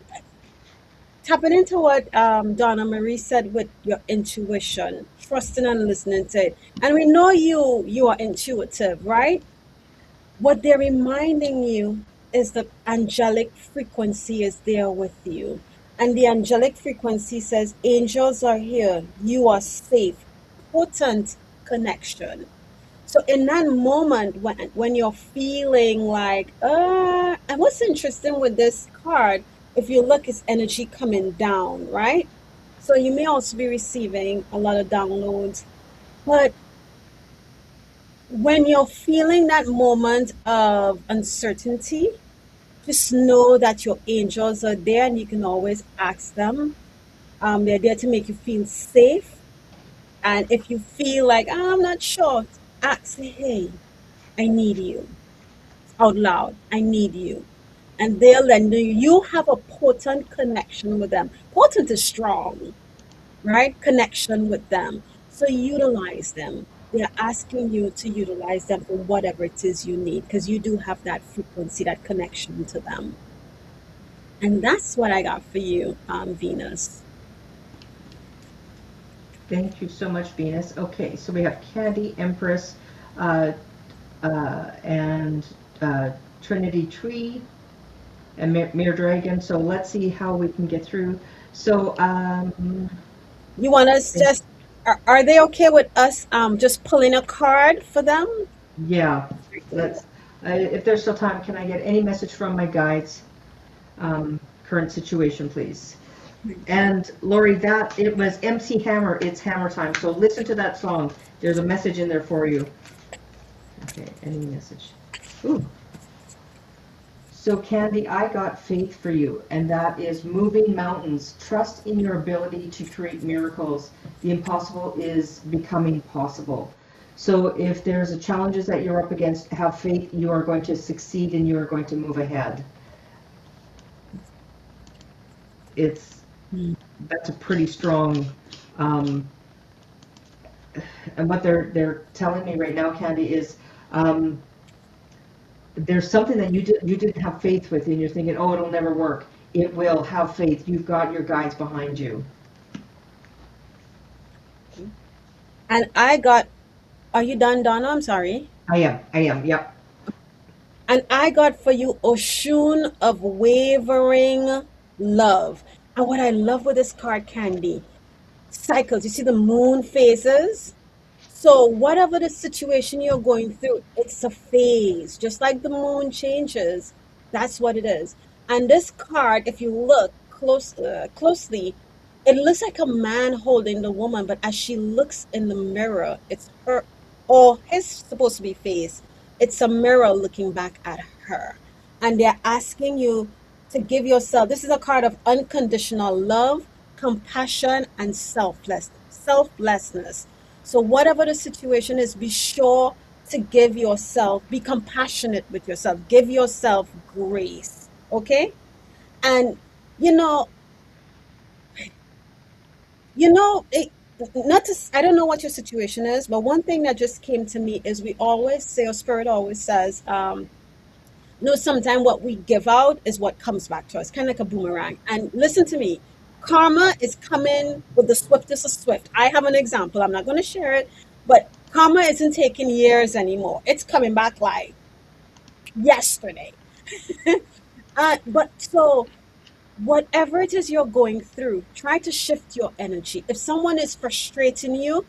tapping into what Donna Marie said with your intuition, trusting and listening to it. And we know you are intuitive, right? What they're reminding you is the angelic frequency is there with you. And the angelic frequency says, angels are here, you are safe, potent connection. So in that moment when you're feeling like, and what's interesting with this card, if you look, it's energy coming down, right? So you may also be receiving a lot of downloads. But when you're feeling that moment of uncertainty, just know that your angels are there and you can always ask them. They're there to make you feel safe. And if you feel like, I'm not sure, ask, hey, I need you out loud. I need you. And they'll lend you. You have a potent connection with them. Potent is strong, right? Connection with them. So utilize them. They're asking you to utilize them for whatever it is you need, because you do have that frequency, that connection to them. And that's what I got for you, Venus. Thank you so much, Venus. Okay, so we have Candy, Empress, uh, and Trinity Tree, and Mirror Dragon. So let's see how we can get through. So You want us just, are they okay with us just pulling a card for them? yeah, let's. If there's still time, can I get any message from my guides? Current situation, please. And Lori, that it was MC Hammer. It's Hammer time. So listen to that song. There's a message in there for you. Okay, any message? Ooh. So Candy, I got faith for you, and that is moving mountains. Trust in your ability to create miracles. The impossible is becoming possible. So if there's a challenges that you're up against, have faith. You are going to succeed, and you are going to move ahead. That's a pretty strong. And what they're telling me right now, Candy, is there's something that you didn't have faith with, and you're thinking, oh, it'll never work. It will. Have faith. You've got your guides behind you. And I got, are you done, Donna? I'm sorry. I am. Yep. And I got for you Oshun of wavering love. And what I love with this card, Candy, cycles. You see the moon phases? So whatever the situation you're going through, it's a phase. Just like the moon changes, that's what it is. And this card, if you look closely, it looks like a man holding the woman, but as she looks in the mirror, it's her or his supposed to be face. It's a mirror looking back at her. And they're asking you to give yourself. This is a card of unconditional love, compassion, and selflessness. So whatever the situation is, be sure to give yourself, be compassionate with yourself, give yourself grace. Okay? And you know, it, not to, I don't know what your situation is, but one thing that just came to me is we always say, or spirit always says, sometimes what we give out is what comes back to us, kind of like a boomerang. And listen to me, karma is coming with the swiftest of swift. I have an example. I'm not going to share it, but karma isn't taking years anymore. It's coming back like yesterday. But so whatever it is you're going through, try to shift your energy. If someone is frustrating you,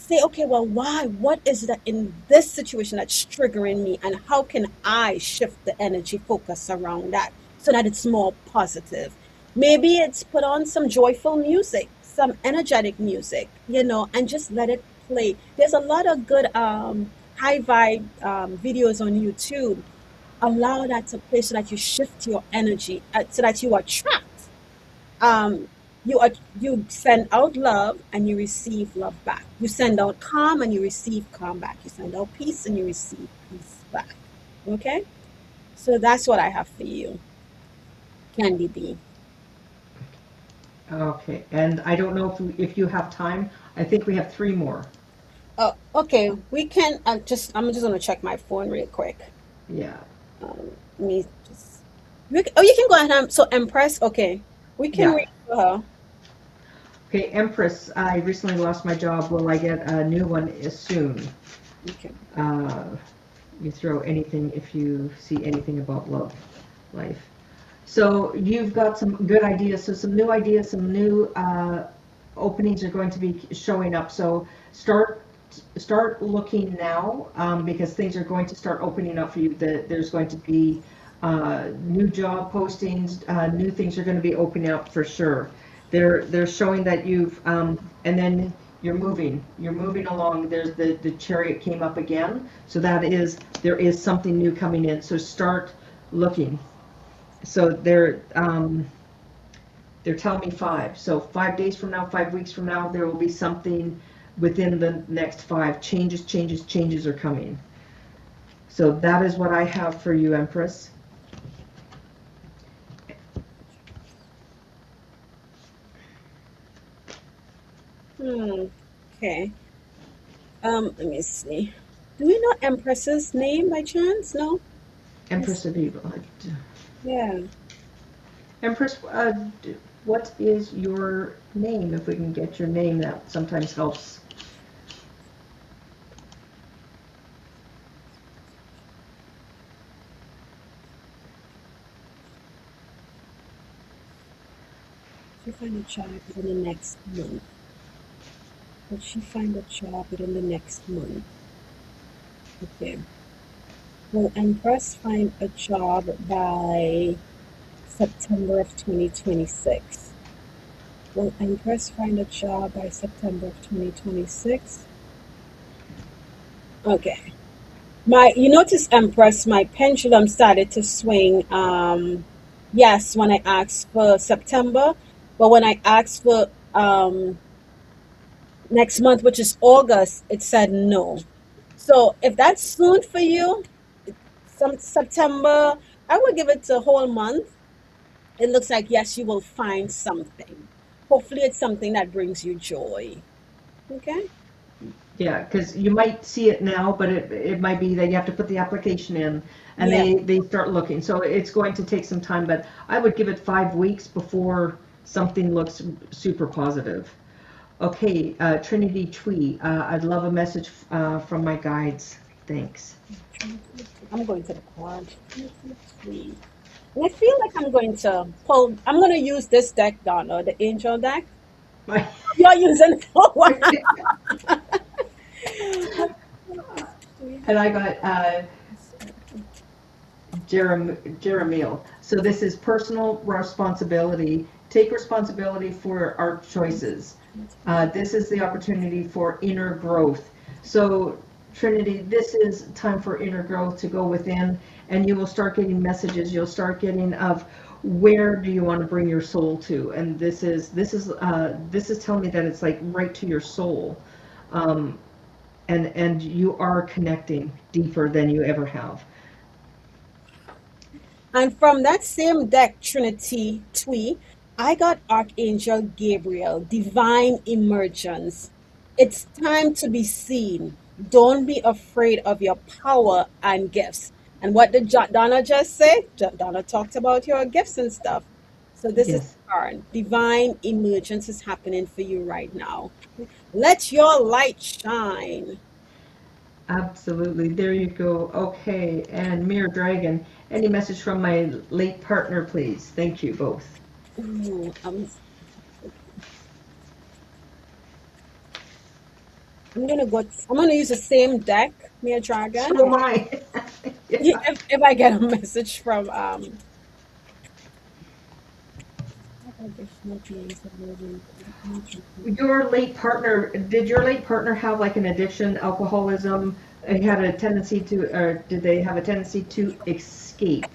say, okay, well, why? What is that in this situation that's triggering me? And how can I shift the energy focus around that so that it's more positive? Maybe it's put on some joyful music, some energetic music, and just let it play. There's a lot of good high vibe videos on YouTube. Allow that to play so that you shift your energy, so that you attract um you send out love and you receive love back. You send out calm and you receive calm back. You send out peace and you receive peace back. Okay, so that's what I have for you, Candy B. Okay, and I don't know if you have time. I think we have three more. Oh, okay, we can I'm just gonna check my phone real quick. Yeah, Let me just oh, you can go ahead. So Empress, okay, we can yeah. read for her. Okay, Empress, I recently lost my job. Will I get a new one soon? Okay. Uh, you throw anything if you see anything about love life. So you've got some good ideas. So some new ideas, some new openings are going to be showing up. So start looking now, because things are going to start opening up for you. There's going to be new job postings, new things are going to be opening up for sure. They're showing that you've and then you're moving along. There's the chariot came up again. So that is, there is something new coming in. So start looking. So they're telling me 5. So 5 days from now, 5 weeks from now, there will be something within the next 5. Changes are coming. So that is what I have for you, Empress. Okay. Let me see. Do we know Empress's name by chance? No? Empress Yes. of Evil. Yeah. Empress, what is your name? If we can get your name, that sometimes helps. She find a job within the next month. Will she find a job within the next month? Okay. Will Empress find a job by September of 2026? Will Empress find a job by September of 2026? Okay. You notice, Empress, my pendulum started to swing. Yes, when I asked for September, but when I asked for next month, which is August, it said no. So if that's soon for you, some September, I will give it a whole month. It looks like yes, you will find something. Hopefully, it's something that brings you joy. Okay. Yeah, because you might see it now, but it might be that you have to put the application in and Yeah. they start looking. So it's going to take some time, but I would give it 5 weeks before something looks super positive. Okay, Trinity Twee, I'd love a message from my guides. Thanks. I'm going to the card. And I feel like I'm going to pull. I'm going to use this deck, Donna, the Angel deck. You're using for what? And I got Jeremiel. So this is personal responsibility. Take responsibility for our choices. This is the opportunity for inner growth. So Trinity, this is time for inner growth to go within, and you will start getting messages. You'll start getting of where do you want to bring your soul to, and this is telling me that it's like right to your soul, um, and you are connecting deeper than you ever have. And from that same deck, Trinity Twee, I got Archangel Gabriel, Divine Emergence. It's time to be seen. Don't be afraid of your power and gifts. And what did Donna just say? Donna talked about your gifts and stuff. So this is Yes. the card. Divine emergence is happening for you right now. Let your light shine. Absolutely. There you go. Okay. And Mirror Dragon, any message from my late partner, please? Thank you both. Ooh, I'm gonna use the same deck, Mia Dragon. So am I. Yeah. If I get a message from additional beings of living. Your late partner, did your late partner have like an addiction, alcoholism, had a tendency to, or did they have a tendency to escape?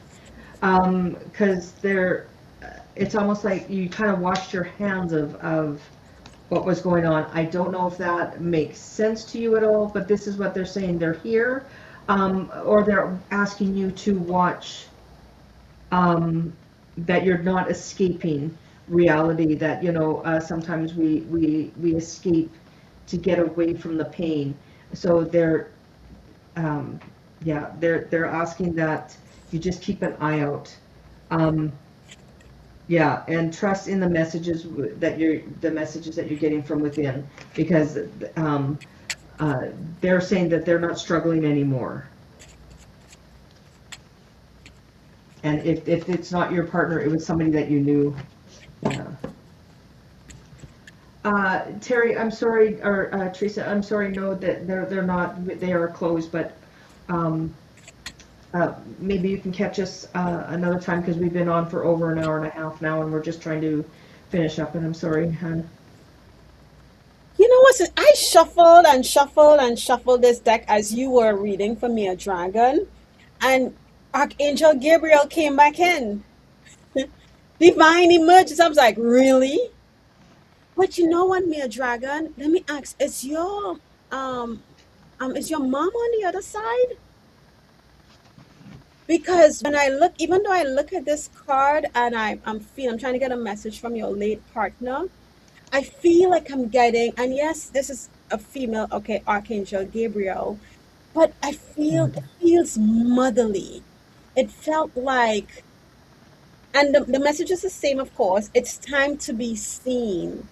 Because they're, it's almost like you kind of washed your hands of what was going on. I don't know if that makes sense to you at all, but this is what they're saying. They're here, or they're asking you to watch, that you're not escaping reality, that, you know, sometimes we escape to get away from the pain. So they're, yeah, they're asking that you just keep an eye out. Um, yeah, and trust in the messages the messages that you're getting from within, because um, they're saying that they're not struggling anymore. And if it's not your partner, it was somebody that you knew. Yeah. Terry, I'm sorry, or Teresa, I'm sorry. No, that they're not. They are closed, but um, maybe you can catch us another time, because we've been on for over an hour and a half now, and we're just trying to finish up. And I'm sorry, hon. You know what? I shuffled and shuffled and shuffled this deck as you were reading for me a dragon, and Archangel Gabriel came back in. Divine emergence. I was like, really? But you know what, Mia Dragon? Let me ask: um is your mom on the other side? Because when I look, even though I look at this card and I'm trying to get a message from your late partner, I feel like I'm getting, and yes, this is a female, okay, Archangel Gabriel, but I feel it feels motherly. It felt like, and the message is the same, of course. It's time to be seen.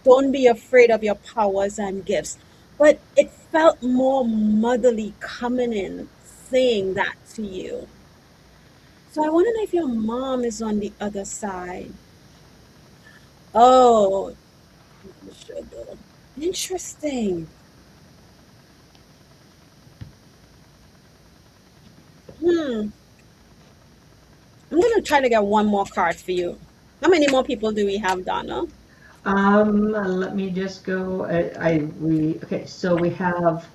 Don't be afraid of your powers and gifts. But it felt more motherly coming in, saying that to you. So I want to know if your mom is on the other side. Oh, sugar. Interesting. Hmm. I'm gonna try to get one more card for you. How many more people do we have, Donna? Let me just go. Okay. So we have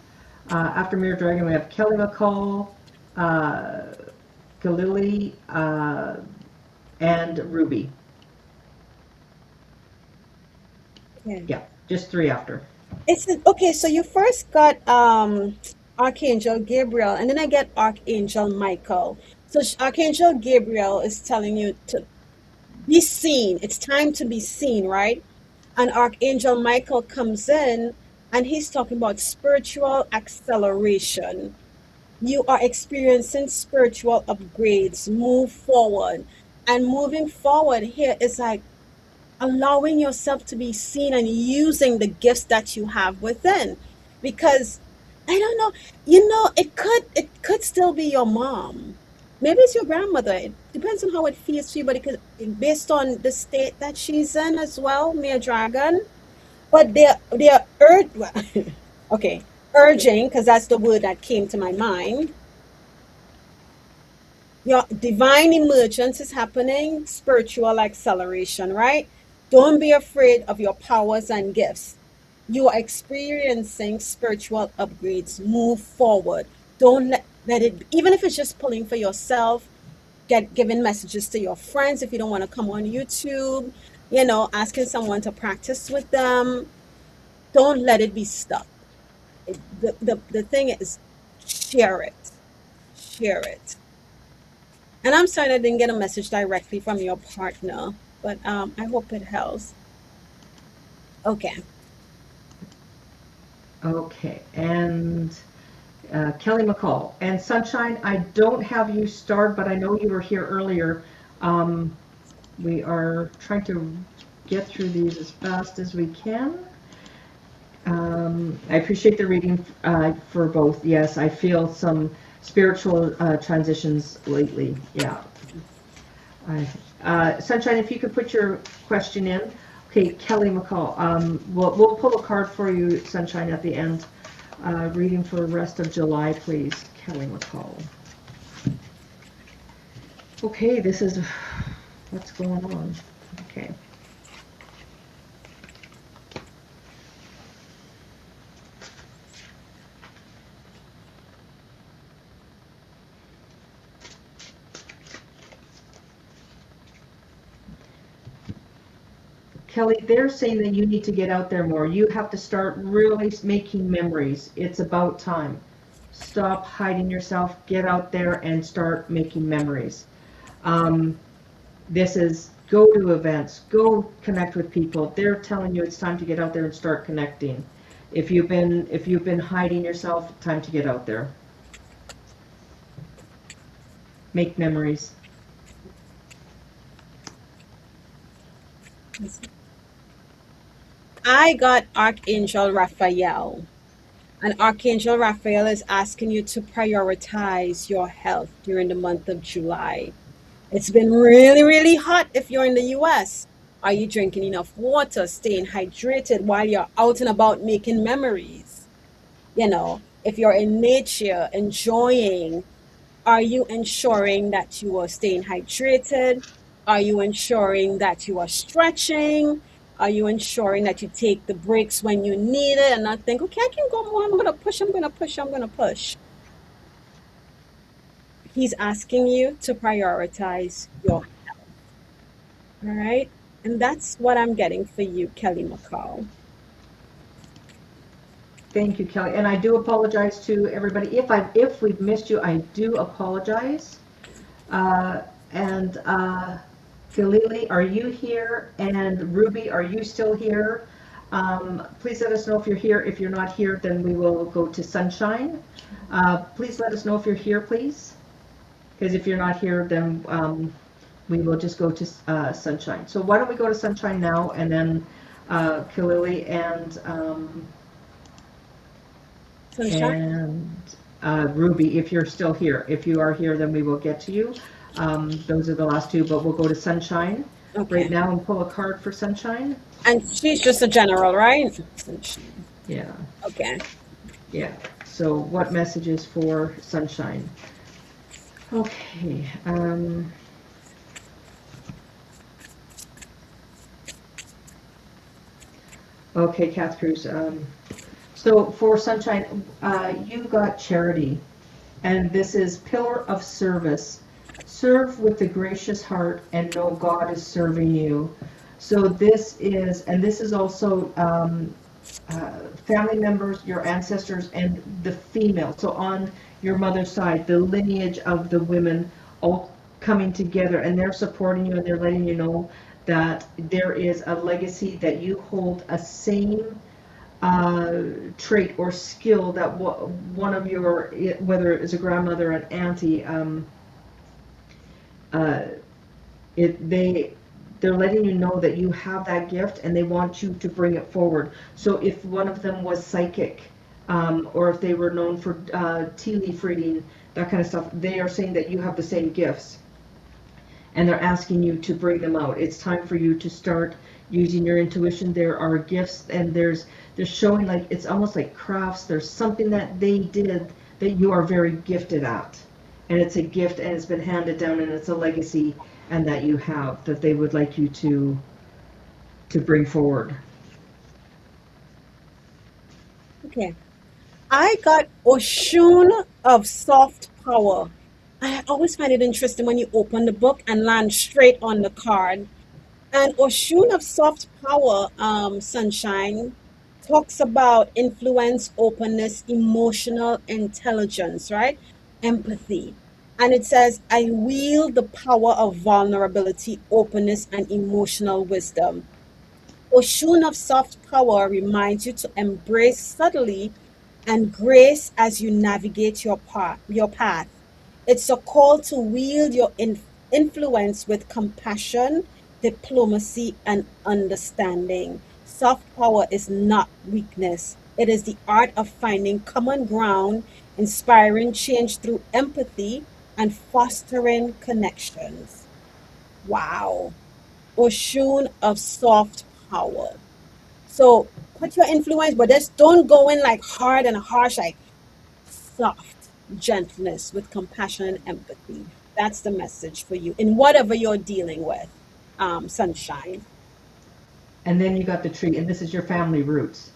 after Mirror Dragon, we have Kelly McCall, uh, Galili, and Ruby. Yeah. Yeah, just three after. It's okay. So you first got Archangel Gabriel, and then I get Archangel Michael. So Archangel Gabriel is telling you to be seen. It's time to be seen, right? And Archangel Michael comes in, and he's talking about spiritual acceleration. You are experiencing spiritual upgrades. Move forward, and moving forward here is like allowing yourself to be seen and using the gifts that you have within, because I don't know, it could still be your mom, maybe it's your grandmother. It depends on how it feels to you, but it could, based on the state that she's in as well, Mia Dragon. But they're okay, urging, because that's the word that came to my mind. Your divine emergence is happening, spiritual acceleration, right? Don't be afraid of your powers and gifts. You are experiencing spiritual upgrades. Move forward. Don't let it, even if it's just pulling for yourself, get giving messages to your friends if you don't want to come on YouTube, asking someone to practice with them. Don't let it be stuck. The thing is, share it. Share it. And I'm sorry I didn't get a message directly from your partner, but I hope it helps. Okay. Okay, and Kelly McCall and Sunshine. I don't have you starred, but I know you were here earlier. Um, we are trying to get through these as fast as we can. I appreciate the reading for both. Yes, I feel some spiritual transitions lately. Yeah. Sunshine, if you could put your question in. Okay, Kelly McCall. We'll pull a card for you, Sunshine, at the end. Reading for the rest of July, please, Kelly McCall. Okay, this is what's going on. Okay. Kelly, they're saying that you need to get out there more. You have to start really making memories. It's about time. Stop hiding yourself. Get out there and start making memories. This is go to events, go connect with people. They're telling you it's time to get out there and start connecting. If you've been hiding yourself, time to get out there. Make memories. I got Archangel Raphael. And Archangel Raphael is asking you to prioritize your health during the month of July. It's been really, really hot if you're in the US. Are you drinking enough water, staying hydrated while you're out and about making memories? If you're in nature, enjoying, are you ensuring that you are staying hydrated? Are you ensuring that you are stretching? Are you ensuring that you take the breaks when you need it and not think, okay, I can go more, I'm going to push, I'm going to push, I'm going to push? He's asking you to prioritize your health. All right? And that's what I'm getting for you, Kelly McCall. Thank you, Kelly. And I do apologize to everybody. If we've missed you, I do apologize. And Galili, are you here? And Ruby, are you still here? Please let us know if you're here. If you're not here, then we will go to Sunshine. Please let us know if you're here, please. Because if you're not here, then we will just go to Sunshine. So why don't we go to Sunshine now, and then Galili and Ruby, if you're still here. If you are here, then we will get to you. Those are the last two, but we'll go to Sunshine right now and pull a card for Sunshine. And she's just a general, right? Sunshine. Yeah. Okay. Yeah. So what messages for Sunshine? Okay. Okay, Kath Cruz. So for Sunshine, you got charity, and this is pillar of service. Serve with a gracious heart and know God is serving you. So this is also family members, your ancestors, and the female. So on your mother's side, the lineage of the women all coming together, and they're supporting you, and they're letting you know that there is a legacy, that you hold a same trait or skill that one of your, whether it is a grandmother or an auntie, they're letting you know that you have that gift, and they want you to bring it forward. So if one of them was psychic, or if they were known for tea leaf reading, that kind of stuff, they are saying that you have the same gifts, and they're asking you to bring them out. It's time for you to start using your intuition. There are gifts, and they're showing, like, it's almost like crafts. There's something that they did that you are very gifted at, and it's a gift, and it's been handed down, and it's a legacy, and that you have, that they would like you to bring forward. Okay. I got Oshun of Soft Power. I always find it interesting when you open the book and land straight on the card. And Oshun of Soft Power, Sunshine, talks about influence, openness, emotional intelligence, right? Empathy. And it says, I wield the power of vulnerability, openness, and emotional wisdom. Oshun of Soft Power reminds you to embrace subtly and grace as you navigate your path. It's a call to wield your influence with compassion, diplomacy, and understanding. Soft power is not weakness. It is the art of finding common ground, inspiring change through empathy, and fostering connections. Wow. Oshun of Soft Power. So put your influence, but just don't go in like hard and harsh, like soft gentleness with compassion and empathy. That's the message for you in whatever you're dealing with, sunshine. And then you got the tree, and this is your family roots.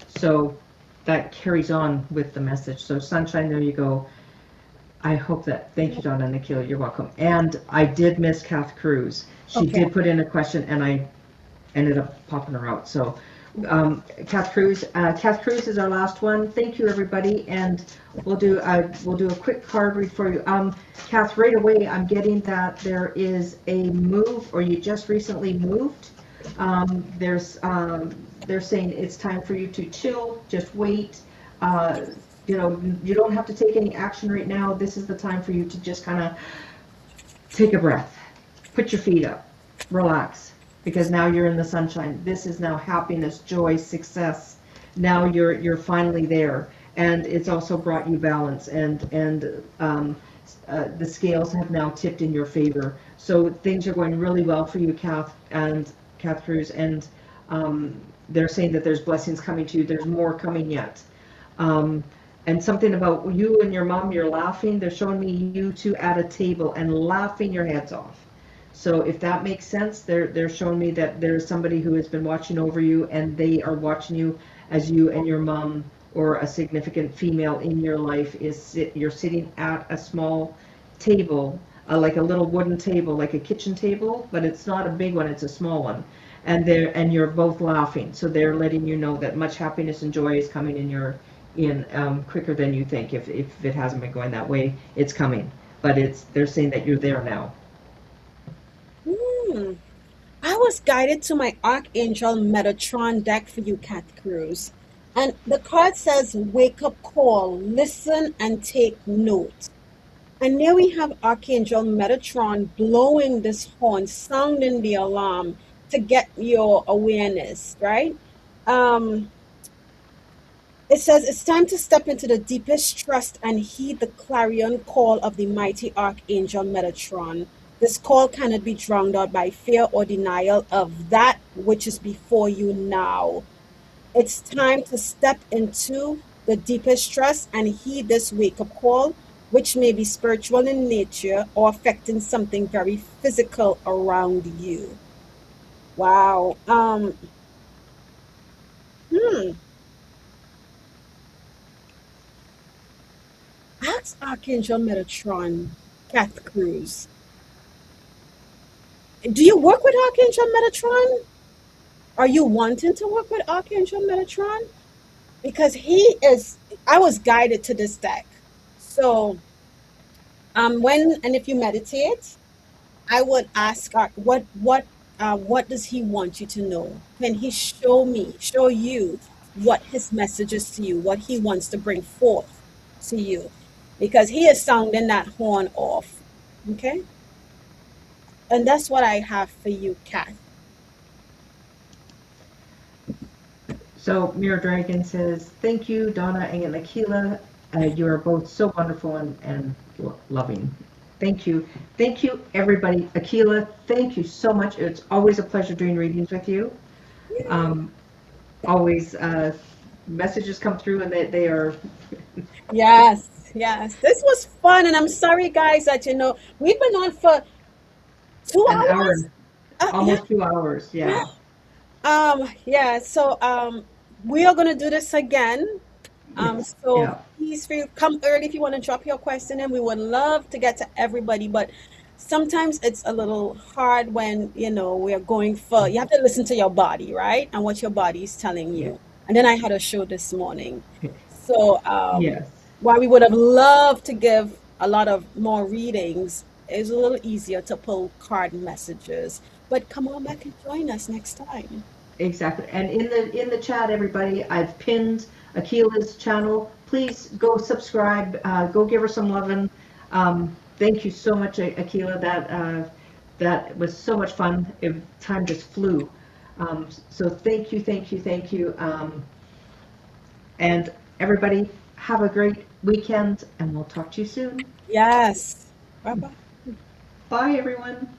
So that carries on with the message. So sunshine, there you go. I hope that, thank you, Donna and Akela, you're welcome. And I did miss Kath Cruz. She Okay. did put in a question, and I ended up popping her out. So Kath Cruz is our last one. Thank you, everybody, and we'll do a quick card read for you. Kath, right away, I'm getting that there is a move, or you just recently moved. They're saying it's time for you to chill, just wait. Uh, you don't have to take any action right now. This is the time for you to just kind of take a breath, put your feet up, relax, because now you're in the sunshine. This is now happiness, joy, success. Now you're finally there, and it's also brought you balance, and the scales have now tipped in your favor. So things are going really well for you, Kath Cruz, and they're saying that there's blessings coming to you. There's more coming yet. And something about you and your mom, you're laughing. They're showing me you two at a table and laughing your heads off. So if that makes sense, they're showing me that there's somebody who has been watching over you, and they are watching you as you and your mom, or a significant female in your life, you're sitting at a small table, like a little wooden table, like a kitchen table, but it's not a big one, it's a small one. And you're both laughing. So they're letting you know that much happiness and joy is coming quicker than you think. If it hasn't been going that way, it's coming. But they're saying that you're there now. Hmm. I was guided to my Archangel Metatron deck for you, Cat Cruz. And the card says, wake up call, listen and take note. And there we have Archangel Metatron blowing this horn, sounding the alarm to get your awareness, right? Um, it says it's time to step into the deepest trust and heed the clarion call of the mighty Archangel Metatron. This call cannot be drowned out by fear or denial of that which is before you now. It's time to step into the deepest trust and heed this wake up call, which may be spiritual in nature or affecting something very physical around you. Wow. Hmm. Ask Archangel Metatron, Kath Cruz. Do you work with Archangel Metatron? Are you wanting to work with Archangel Metatron? Because I was guided to this deck. So, when and if you meditate, I would ask what does he want you to know? Can he show you what his message is to you, what he wants to bring forth to you? Because he is sounding that horn off. Okay? And that's what I have for you, Kat. So Mirror Dragon says, thank you, Donna and Akela. You are both so wonderful and loving. Thank you. Thank you, everybody. Akela, thank you so much. It's always a pleasure doing readings with you. Always messages come through, and they are Yes, yes. This was fun, and I'm sorry, guys, that we've been on for two an hours. hour, Yeah. almost 2 hours. Yeah. Yeah. So we are gonna do this again. So Yeah. please feel come early if you want to drop your question, and we would love to get to everybody. But sometimes it's a little hard when we're going for. You have to listen to your body, right, and what your body is telling Yeah. you. And then I had a show this morning, so Yes. while we would have loved to give a lot of more readings, it's a little easier to pull card messages. But come on back and join us next time. Exactly. And in the chat, everybody, I've pinned Akela's channel. Please go subscribe. Go give her some loving. Thank you so much, Akela. That was so much fun. Time just flew. So thank you, thank you, thank you. And everybody, have a great weekend, and we'll talk to you soon. Yes. Bye bye. Bye, everyone.